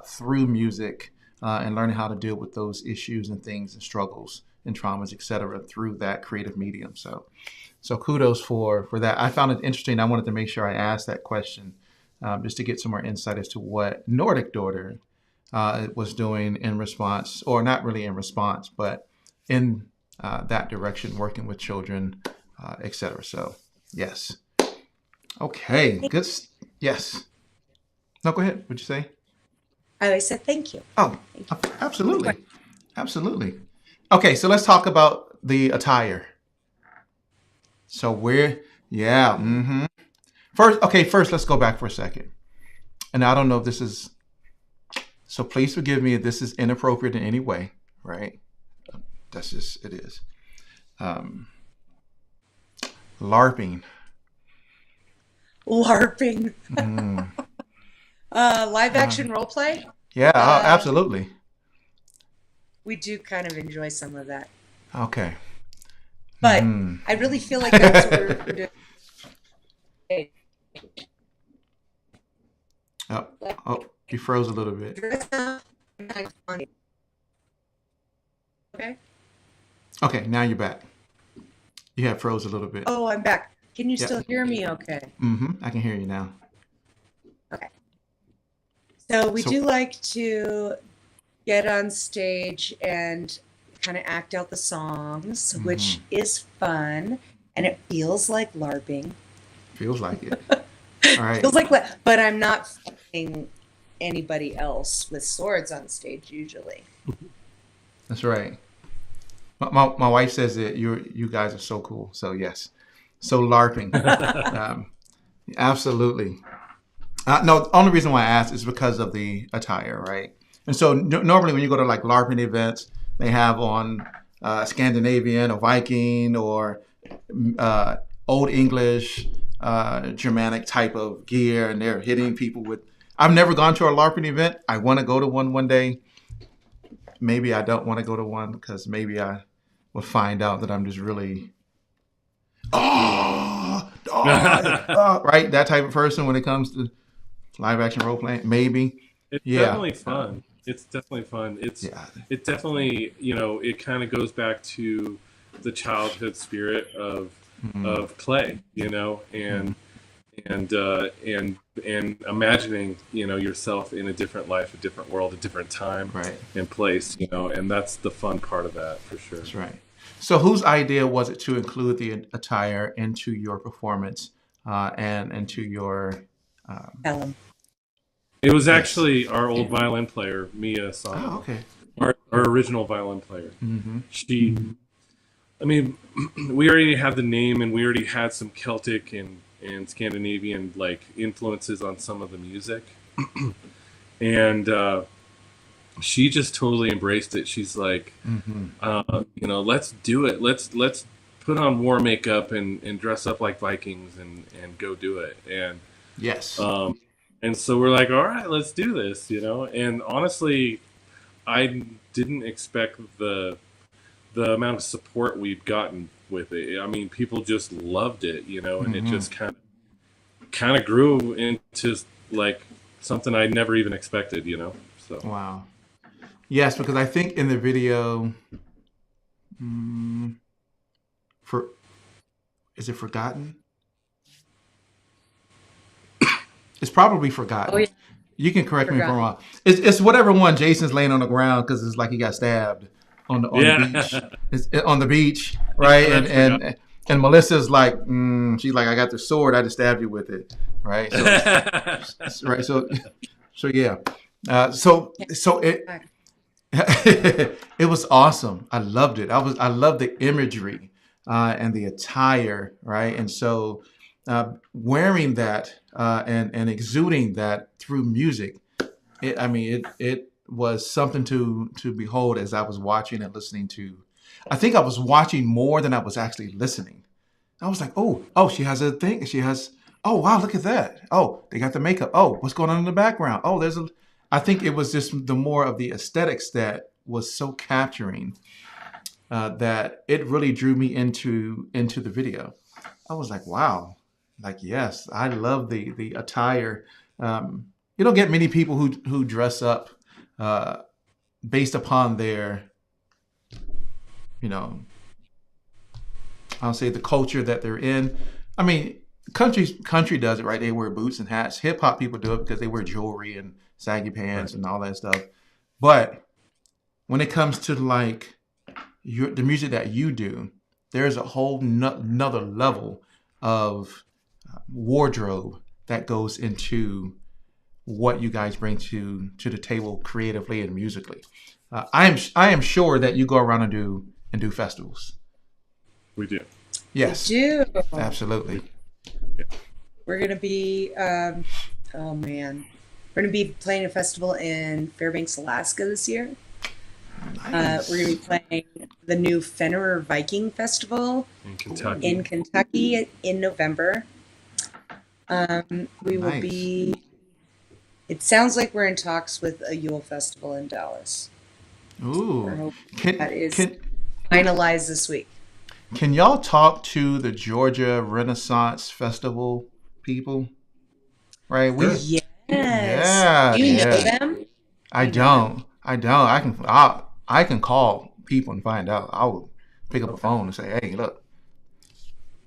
through music and learning how to deal with those issues and things and struggles and traumas, etc., through that creative medium. So kudos for that. I found it interesting. I wanted to make sure I asked that question just to get some more insight as to what Nordic Daughter was doing in response, or not really in response, but in that direction, working with children, etc. So, yes. Okay, good. Yes. No, go ahead. What'd you say? I always said thank you. Oh, Thank you. absolutely. Absolutely. Okay, so let's talk about the attire. So yeah. First, let's go back for a second. And I don't know if this is, so please forgive me if this is inappropriate in any way, right? That's just, it is. Um, LARPing. LARPing. Mm. Live action role play. Yeah, absolutely. We do kind of enjoy some of that. Okay. But I really feel like that's what we're doing. Oh, you froze a little bit. Okay. Okay, now you're back. You had froze a little bit. Oh, I'm back. Can you Yep. still hear me okay? I can hear you now. Okay. So we So- do like to get on stage and kind of act out the songs, which is fun, and it feels like LARPing. Feels like it. All right. Feels like, but I'm not fighting anybody else with swords on stage usually. That's right. My wife says that you guys are so cool. So yes. So LARPing. Absolutely. No, the only reason why I asked is because of the attire, right? And so normally when you go to like LARPing events, they have on Scandinavian or Viking or Old English, Germanic type of gear, and they're hitting people with. I've never gone to a LARPing event. I want to go to one day. Maybe I don't want to go to one because maybe I will find out that I'm just really right, that type of person when it comes to live action role playing. Maybe. It's Yeah. definitely fun. It's definitely fun. It definitely, it kind of goes back to the childhood spirit of play, and imagining, yourself in a different life, a different world, a different time Right. and place, and that's the fun part of that for sure. That's right. So whose idea was it to include the attire into your performance and into your Helen. It was actually our old violin player, Mia Sama, Oh, okay. our original violin player. Mm-hmm. We already had the name, and we already had some Celtic and Scandinavian like influences on some of the music, and she just totally embraced it. She's like, let's do it. Let's put on war makeup and dress up like Vikings and go do it. And Yes. and so we're like, all right, let's do this, And honestly, I didn't expect the amount of support we've gotten with it. I mean, people just loved it, and it just kind of grew into like something I never even expected, So Wow. Yes, because I think in the video, is it Forgotten? It's probably Forgotten. Oh, yeah. You can correct me if I'm wrong. It's whatever one Jason's laying on the ground because it's like he got stabbed on the beach. It's on the beach, right? And Melissa's like, she's like, I got the sword. I just stabbed you with it, right? So, right. So yeah. So it it was awesome. I loved it. I loved the imagery and the attire, right? And so wearing that and exuding that through music, it was something to behold as I was watching and listening to. I think I was watching more than I was actually listening. I was like, oh, she has a thing. She has, oh, wow, look at that. Oh, they got the makeup. Oh, what's going on in the background? Oh, I think it was just the more of the aesthetics that was so capturing that it really drew me into the video. I was like, wow, like, yes, I love the attire. You don't get many people who dress up based upon their, I'll say the culture that they're in. I mean, country does it, right? They wear boots and hats. Hip hop people do it because they wear jewelry and saggy pants and all that stuff. But when it comes to like the music that you do, there's a whole another level of wardrobe that goes into what you guys bring to the table creatively and musically. I am sure that you go around and do festivals. We do. Yes, Do. absolutely. Yeah. We're gonna be oh man. We're gonna be playing a festival in Fairbanks, Alaska this year. Nice. We're gonna be playing the new Fennerer Viking Festival In Kentucky. in Kentucky in November. We will Nice. be. It sounds like we're in talks with a Yule Festival in Dallas. We're Ooh, hoping can that is can finalized this week. can y'all talk to the Georgia Renaissance Festival people? Right, Sure. Yes. yeah, Do you know yeah. them? I I know. don't. I can call people and find out. I will pick up a Okay. phone and say, "Hey, look,"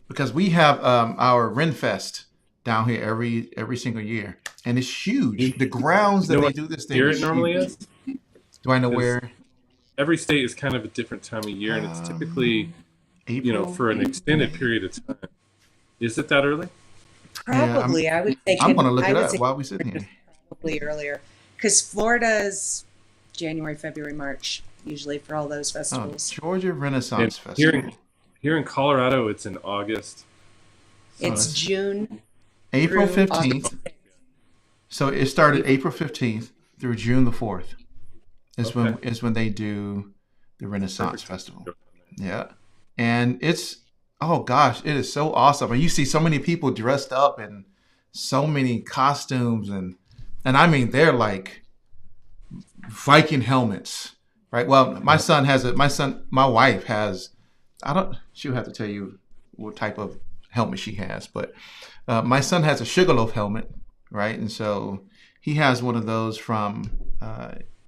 because we have our Renfest down here every single year, and it's You, huge. The grounds you that know they what do this thing year is it normally huge. is? Do I know Because where? every state is kind of a different time of year, and it's typically, April. for an extended May. period of time. Is it that early? Yeah, Probably. I'm gonna look I it would up say while we sitting Florida's here. probably earlier. Because Florida's January, February, March, usually for all those Oh, festivals. Georgia And Renaissance Festival. here in Colorado, it's in August. So It's it's June April through August 15th. 6th. So it started April. April 15th through June the 4th. Okay. Is when they do the Renaissance Perfect. Festival. Yeah. And it's, oh gosh, it is so awesome. And you see so many people dressed up in so many costumes and I mean they're like Viking helmets, right? Well, my wife has, she'll have to tell you what type of helmet she has, but my son has a Sugarloaf helmet, right? And so he has one of those from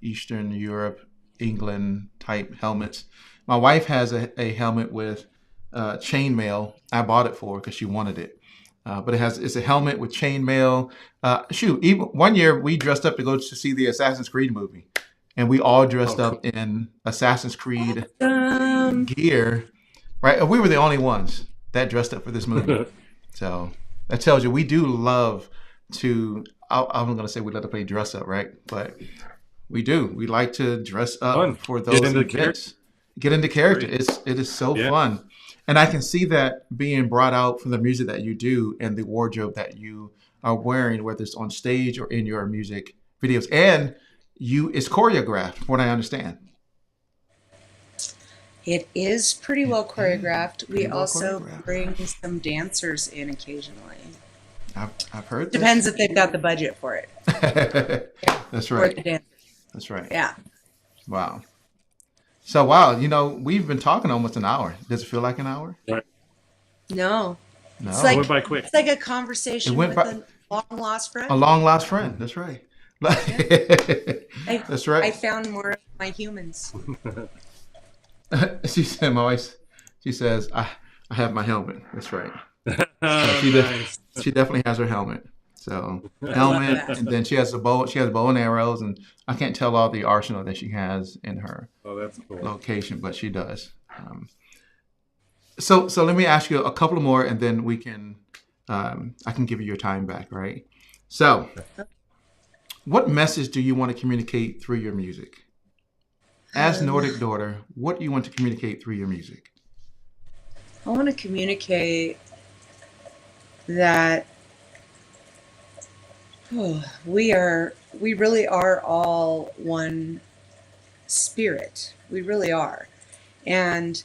Eastern Europe, England type helmets. My wife has a helmet with chainmail. I bought it for her because she wanted it. But it's a helmet with chainmail. Even one year we dressed up to go to see the Assassin's Creed movie, and we all Oh, dressed cool. up in Assassin's Creed Um, gear, right? We were the only ones that dressed up for this movie. So that tells you we do love to. I'm going to say we love to play dress up, right? But we do. We like to dress up Fun. for Get those into the character. events. Get into character. Great. It is so Yeah. fun, and I can see that being brought out from the music that you do and the wardrobe that you are wearing, whether it's on stage or in your music videos. And it's choreographed, from what I understand. it is pretty well choreographed. We Pretty well also choreographed. bring some dancers in occasionally. I've heard Depends if they've got the budget for it. this. That's For right. the dancers. That's right. Yeah. Wow. So wow, we've been talking almost an hour. Does it feel like an hour? Right. No. No. It's It like went by quick. it's like a It conversation went with by a long lost a friend. long lost friend. That's right. That's I right. found more of my humans. She said, my wife, she says, I have my helmet. That's right. So Nice. she definitely has her helmet. So I love helmet, that. and then she has a bow. She has bow and arrows, and I can't tell all the arsenal that she has in her Oh, that's cool. location, but she does. So let me ask you a couple more, and then we can I can give you your time back, right? So, what message do you want to communicate through your music? As Um, Nordic Daughter, what do you want to communicate through your music? I want to communicate that we really are all one spirit. We really are. And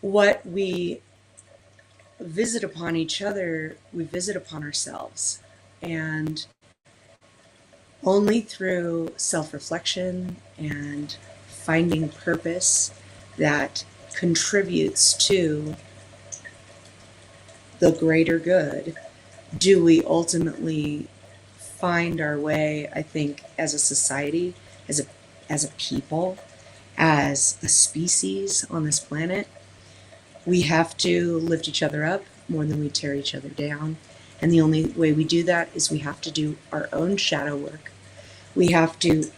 what we visit upon each other, we visit upon ourselves. And only through self-reflection and finding purpose that contributes to the greater good do we ultimately find our way, I think, as a society, as a people, as a species on this planet. We have to lift each other up more than we tear each other down. And the only way we do that is we have to do our own shadow work. We have to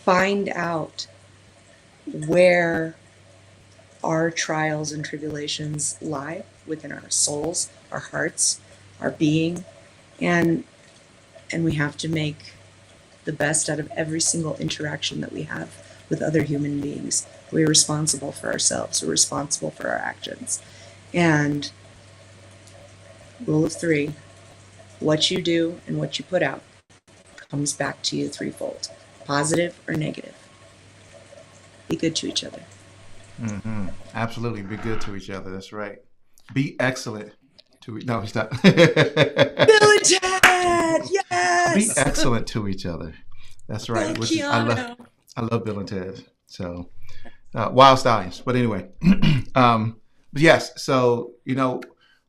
find out where our trials and tribulations lie within our souls, our hearts, our being, and we have to make the best out of every single interaction that we have with other human beings. We're responsible for ourselves. We're responsible for our actions. And rule of three, what you do and what you put out comes back to you threefold, positive or negative. Be good to each other. Mm-hmm. Absolutely. Be good to each other. That's right. Be excellent to no, he's not. Bill and Ted, yes. Be excellent to each other. That's right. Which is, I love Bill and Ted. So Wild Stallions. But anyway, but yes. So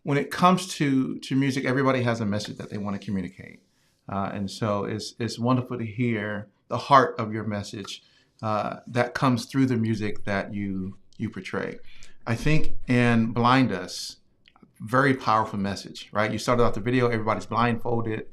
when it comes to music, everybody has a message that they want to communicate, and so it's wonderful to hear the heart of your message that comes through the music that you portray. I think in Blind Us, very powerful message, right? You started off the video, everybody's blindfolded,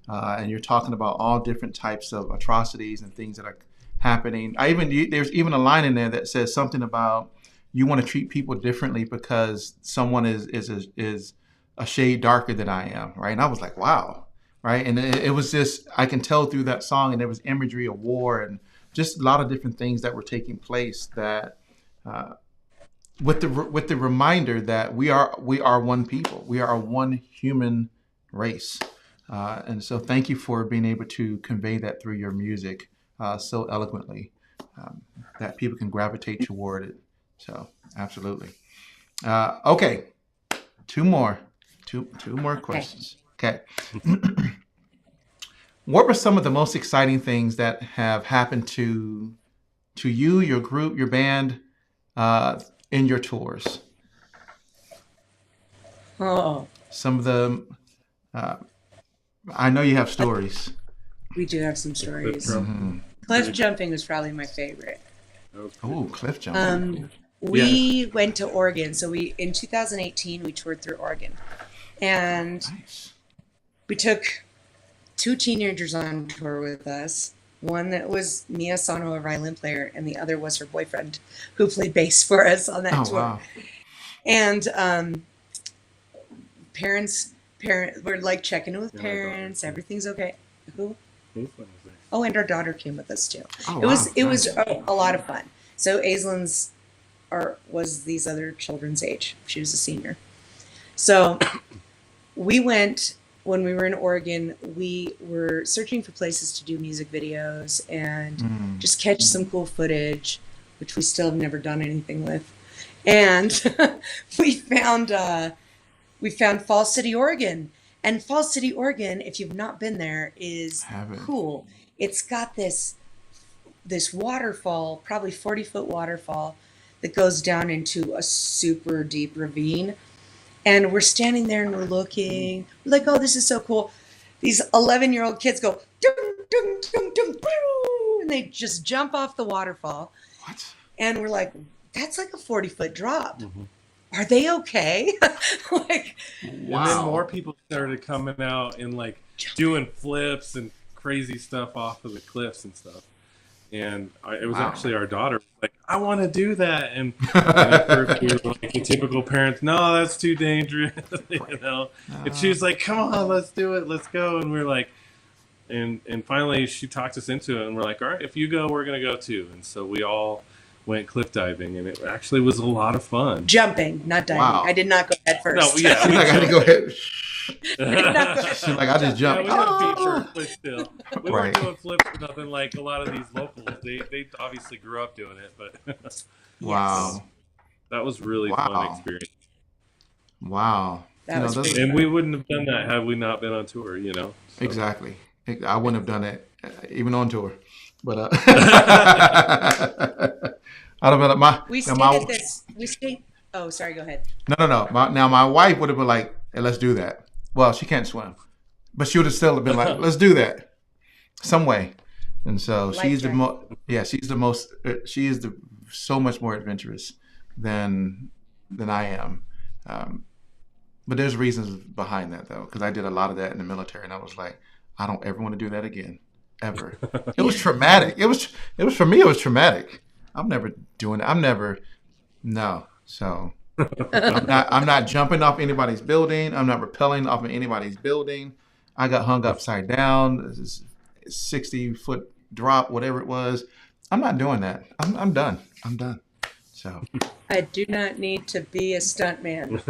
and you're talking about all different types of atrocities and things that are happening. There's even a line in there that says something about you want to treat people differently because someone is a shade darker than I am, right? And I was like, wow, right? And it was just, I can tell through that song, and there was imagery of war and just a lot of different things that were taking place that with the reminder that we are one people, we are one human race, and so thank you for being able to convey that through your music so eloquently that people can gravitate toward it. So absolutely. Okay, two more questions. Okay. What were some of the most exciting things that have happened to you, your group, your band, in your tours? Oh, Some of them, I know you have stories. we do have some stories. Mm-hmm. Cliff jumping was probably my favorite. Oh, cliff jumping. We went to Oregon. So in 2018, we toured through Oregon. And Nice. we took 2 teenagers on tour with us. One that was Mia Sano, a violin player, and the other was her boyfriend, who played bass for us on that tour. Wow. And parents were like checking in with parents. Everything's okay. Who? Oh, and our daughter came with us too. Oh, It wow. was a lot of fun. So Aislin's was these other children's age. She was a senior. So we went. When we were in Oregon, we were searching for places to do music videos and just catch some cool footage, which we still have never done anything with. And we found Falls City, Oregon. And Falls City, Oregon, if you've not been there, is cool. It's got this waterfall, probably 40-foot waterfall, that goes down into a super deep ravine. And we're standing there and we're looking. We're like, oh, this is so cool. These 11-year-old kids go, dung, dung, dung, dung, boo, and they just jump off the waterfall. What? And we're like, that's like a 40-foot drop. Mm-hmm. Are they okay? Like, wow. And then more people started coming out and like doing flips and crazy stuff off of the cliffs and stuff. And it was actually our daughter like, I want to do that. And at first we were like a typical parents, no, that's too dangerous, And she was like, come on, let's do it, let's go. And we're like, and finally she talked us into it, and we're like, all right, if you go, we're gonna go too. And so we all went cliff diving, and it actually was a lot of fun. Jumping, not diving. Wow. I did not go head first. No, yeah, I had to go ahead. She's like, I just jumped. Yeah, we had a feature flip still. We weren't doing flips or nothing like a lot of these locals. They obviously grew up doing it, but wow, that was really fun experience. Wow, and we wouldn't have done that had we not been on tour. So. Exactly, I wouldn't have done it even on tour. But I don't know. We stayed. Oh, sorry. Go ahead. No. My wife would have been like, "Hey, let's do that." Well, she can't swim, but she would have still been like, "Let's do that some way." And so she's the most. Yeah, she's the most. She is so much more adventurous than I am. But there's reasons behind that though, because I did a lot of that in the military, and I was like, I don't ever want to do that again. ever. It was traumatic. It was for me. It was traumatic. I'm never doing it. No. So I'm not jumping off anybody's building. I'm not rappelling off of anybody's building. I got hung upside down. This is 60-foot drop, whatever it was. I'm not doing that. I'm done. I'm done. So I do not need to be a stuntman.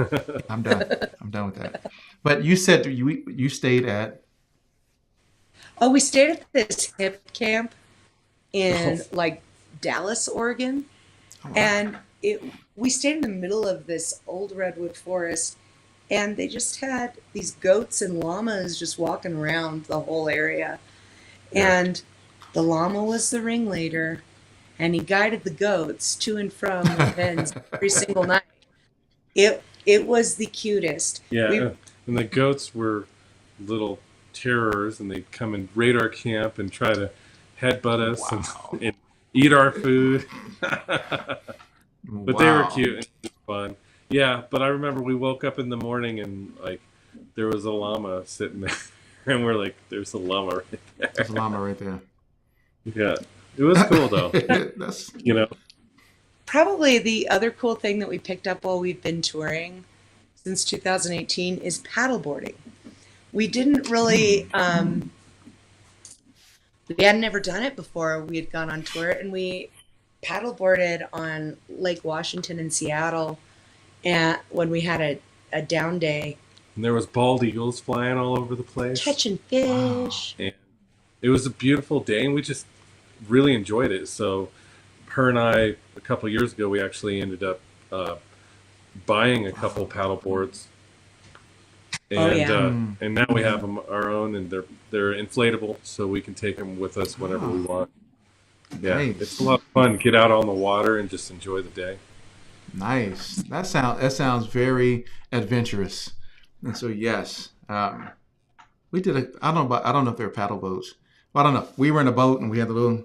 I'm done. I'm done with that. But you said you stayed at. Oh, we stayed at this hip camp in like Dallas, Oregon, Oh, wow. and we stayed in the middle of this old redwood forest, and they just had these goats and llamas just walking around the whole area. Yeah. And the llama was the ringleader, and he guided the goats to and from the pens every single night. It was the cutest. Yeah, We, and the goats were little terrors, and they'd come and raid our camp and try to headbutt us Wow. and eat our food. But they were Wow. cute and it was fun. Yeah, but I remember we woke up in the morning and like there was a llama sitting there, and we're like, "There's a llama right there." There's a llama right there. Yeah, it was cool though. That's You know, Probably the other cool thing that we picked up while we've been touring since 2018 is paddleboarding. We didn't really, we had never done it before we had gone on tour, and we paddleboarded on Lake Washington in Seattle and when we had a down day, and there was bald eagles flying all over the place. catching wow. fish. And it was a beautiful day, and we just really enjoyed it. So, her and I, a couple of years ago, we actually ended up buying a couple paddle boards, Oh, and yeah. and now we have them our own, and they're inflatable, so we can take them with us whenever we want. Yeah, Nice. it's a lot of fun. Get out on the water and just enjoy the day. Nice. That sounds very adventurous. And so yes, we did a. I don't know if they're paddle boats. Well, I don't know. We were in a boat and we had the little.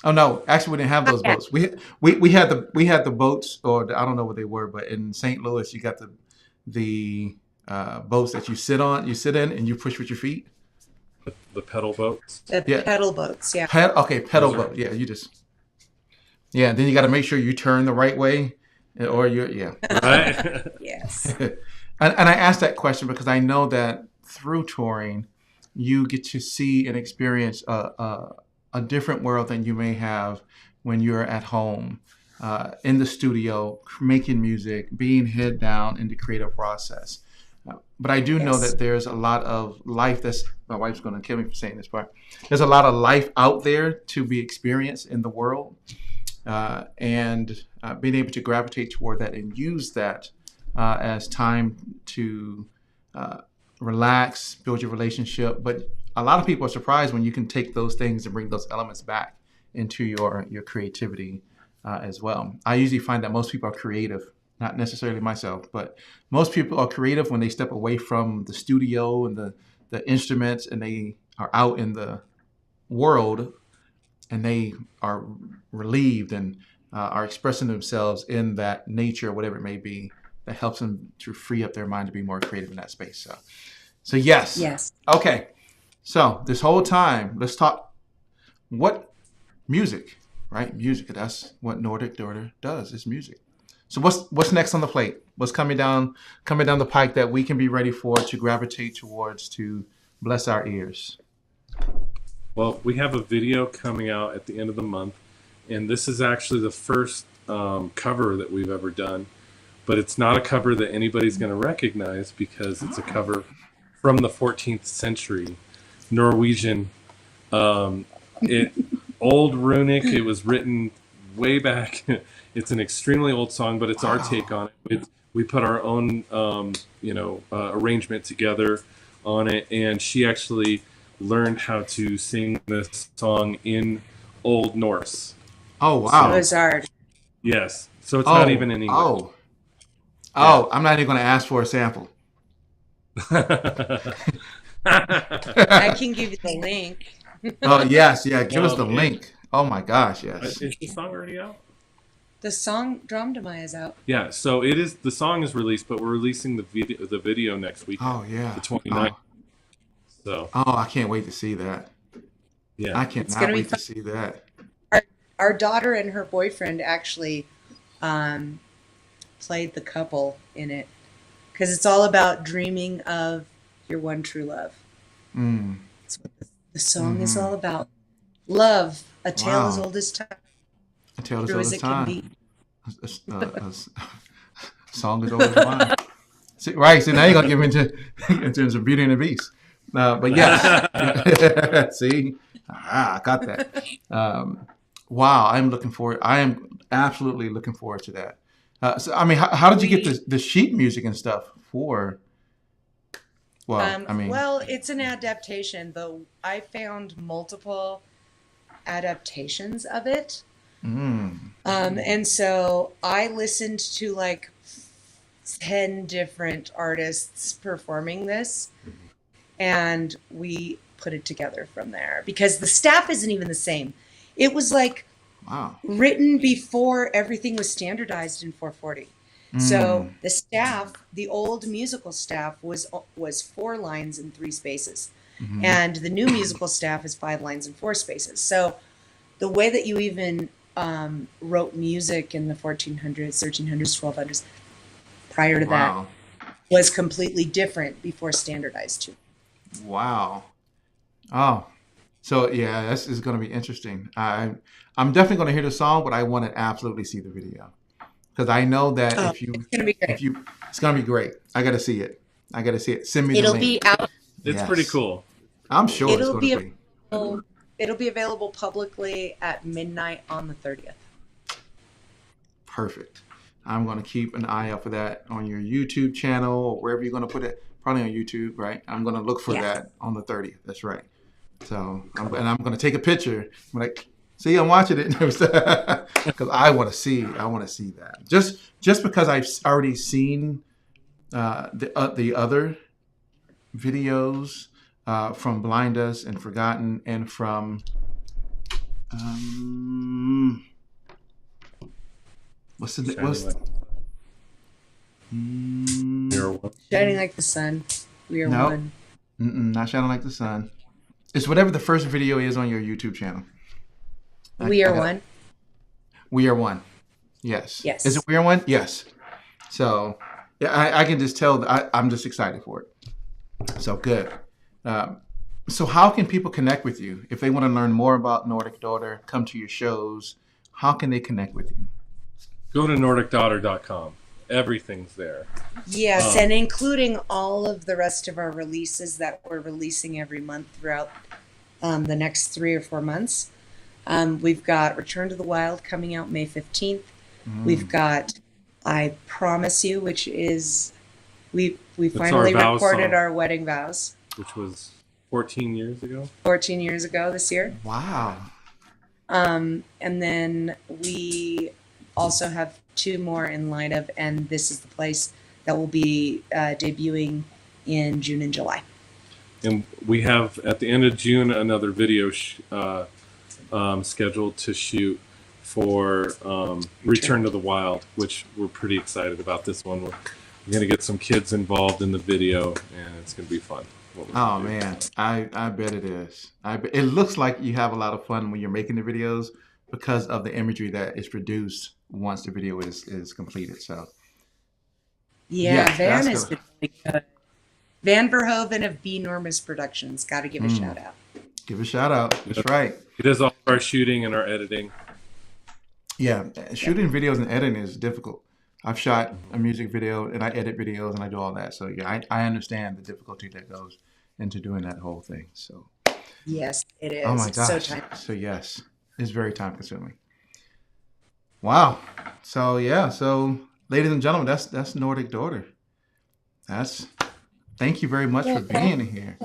Oh no, actually we didn't have those boats. We had the boats, or I don't know what they were, but in St. Louis you got the boats that you sit in and you push with your feet. The pedal boats. The Yeah. pedal boats, yeah. Pedal Those are- boat. Yeah, you just. Yeah, then you got to make sure you turn the right way, or yeah. Right? Yes. And I asked that question because I know that through touring, you get to see and experience a different world than you may have when you're at home, in the studio, making music, being head down in the creative process. But I do know Yes. that there's a lot of life my wife's going to kill me for saying this part. There's a lot of life out there to be experienced in the world. And being able to gravitate toward that and use that as time to relax, build your relationship. But a lot of people are surprised when you can take those things and bring those elements back into your creativity as well. I usually find that most people are creative, not necessarily myself, but most people are creative when they step away from the studio and the instruments, and they are out in the world, and they are relieved and are expressing themselves in that nature, whatever it may be, that helps them to free up their mind to be more creative in that space. So yes. Yes. Okay. So this whole time, let's talk what music, right? Music. That's what Nordic Daughter does, is music. So what's next on the plate? What's coming down the pike that we can be ready for, to gravitate towards, to bless our ears? Well, we have a video coming out at the end of the month, and this is actually the first cover that we've ever done. But it's not a cover that anybody's going to recognize because it's a cover from the 14th century, Norwegian. Old runic. It was written way back. It's an extremely old song, but it's our take on it. We put our own, arrangement together on it, and she actually learned how to sing this song in Old Norse. Oh wow! Blizzard. Yes, so it's not even in English. I'm not even going to ask for a sample. I can give you the link. Oh yes, yeah. Give us the link. Oh my gosh, yes. Is the song already out? The song Dromdamai is out. Yeah, so it is. The song is released, but we're releasing the video next week. Oh yeah. The 29th. So Oh, I can't wait to see that. Yeah. I It's going cannot to be wait to fun. see that. Our daughter and her boyfriend actually played the couple in it because it's all about dreaming of your one true love. Mm. That's what the song is Hmm. all about. Love, a tale as Wow. old as time, I tell this true all as this it can time. be. A song as old as wine. See, right. So now you're gonna get me into some Beauty and the Beast. But yes. See, I got that. Wow, I'm looking forward. I am absolutely looking forward to that. So, I mean, how did you get We the sheet music and stuff for? Well, I mean, well, it's an adaptation, though I found multiple adaptations of it. mm, And so I listened to like 10 different artists performing this, and we put it together from there because the staff isn't even the same. It was like wow. written before everything was standardized in 440. So Mm, the staff, the old musical staff was 4 lines and 3 spaces. hmm. And the new musical staff is 5 lines and 4 spaces. So the way that you even wrote music in the 1400s, 1300s, 1200s, prior to that, Wow. was completely different before standardized too. Wow. Oh, so yeah, this is going to be interesting. I'm definitely going to hear the song, but I want to absolutely see the video because I know that Oh, it's going to be great. it's going to be great. I got to see it. I got to see it. Send me the It'll link. be out. It's pretty Yes, cool. I'm sure it's It'll going be to be available, it'll be available publicly at midnight on the 30th. perfect. I'm going to keep an eye out for that on your YouTube channel or wherever you're going to put it. Probably on YouTube, right? I'm going to look for Yes. that on the 30th. That's right. So, I'm going to take a picture. I'm like, see, I'm watching it because I want to see that. Just because I've already seen the other videos from Blind Us and Forgotten and from what's the Shining what's like you're one. Shining like the sun. We are no, one. not Shining Like the Sun. It's whatever the first video is on your YouTube channel. We are one. We are one. Yes. Yes. Is it We Are One? Yes. So yeah, I can just tell. I'm just excited for it. So good. So how can people connect with you if they want to learn more about Nordic Daughter? Come to your shows. How can they connect with you? Go to nordicdaughter.com. Everything's there. Yes, and including all of the rest of our releases that we're releasing every month throughout the next 3 or 4 months. We've got Return to the Wild coming out May 15th. We've got I Promise You, which is we finally vow recorded song. our wedding vows Which was 14 years ago. 14 years ago this year. Wow. And then we also have 2 more in line of, and This Is the Place, that will be debuting in June and July. And we have, at the end of June, another video scheduled to shoot for Return to the Wild, which we're pretty excited about this one. We're going to get some kids involved in the video, and it's going to be fun. Oh man, I bet it is. It looks like you have a lot of fun when you're making the videos because of the imagery that is produced once the video is completed. So Yeah, yes, Van that's has good. been really good. Van Verhoeven of B Enormous Productions. Got to give a shout out. Give a shout out. That's right. He does all our shooting and our editing. Yeah, shooting videos and editing is difficult. I've shot a music video and I edit videos and I do all that. So yeah, I understand the difficulty that goes into doing that whole thing. So Yes, it is. oh my It's so gosh. time. So yes, it's very time consuming. Wow. So yeah. So ladies and gentlemen, that's Nordic Daughter. Thank you very much for being here.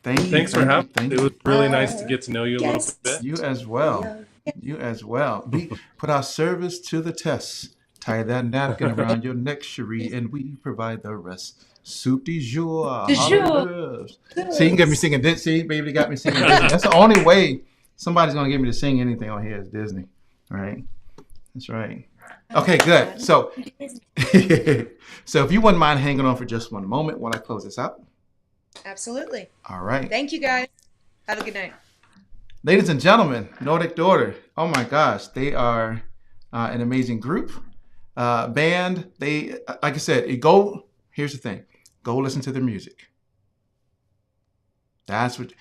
Thank you. Thanks for having me. Thank It you. was really nice to get to know you a Yes. little bit. You as well. You as well. Put our service to the test. Tie that napkin around your neck, Cherie, and we provide the rest. Soup du jour. Du jour. Hallelujah. See, you can get me singing. See, baby got me singing Disney. That's the only way somebody's going to get me to sing anything on here is Disney. Right? That's right. Okay, good. So, so if you wouldn't mind hanging on for just one moment while I close this out. Absolutely. All right. Thank you, guys. Have a good night. Ladies and gentlemen, Nordic Daughter. Oh my gosh, they are an amazing group, band. They, like I said, here's the thing, go listen to their music. That's what,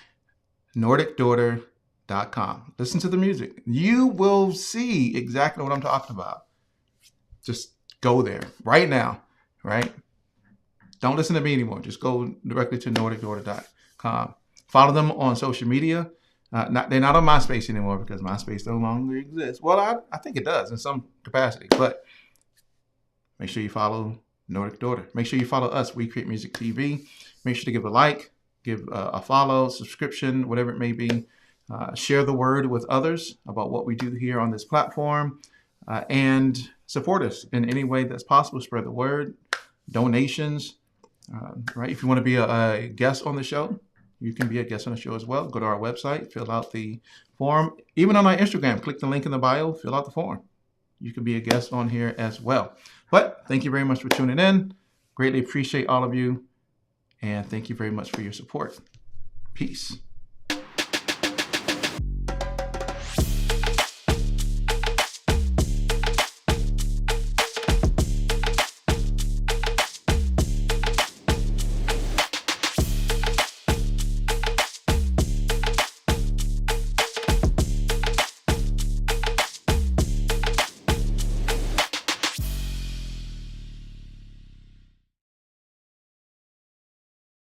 NordicDaughter.com. Listen to the music. You will see exactly what I'm talking about. Just go there right now, right? Don't listen to me anymore. Just go directly to NordicDaughter.com. Follow them on social media. They're not on MySpace anymore because MySpace no longer exists. Well, I think it does in some capacity, but make sure you follow Nordic Daughter. Make sure you follow us, We Create Music TV. Make sure to give a like, give a follow, subscription, whatever it may be. Share the word with others about what we do here on this platform, and support us in any way that's possible. Spread the word, donations, right? If you want to be a guest on the show, you can be a guest on the show as well. Go to our website, fill out the form. Even on our Instagram, click the link in the bio, fill out the form. You can be a guest on here as well. But thank you very much for tuning in. Greatly appreciate all of you. And thank you very much for your support. Peace.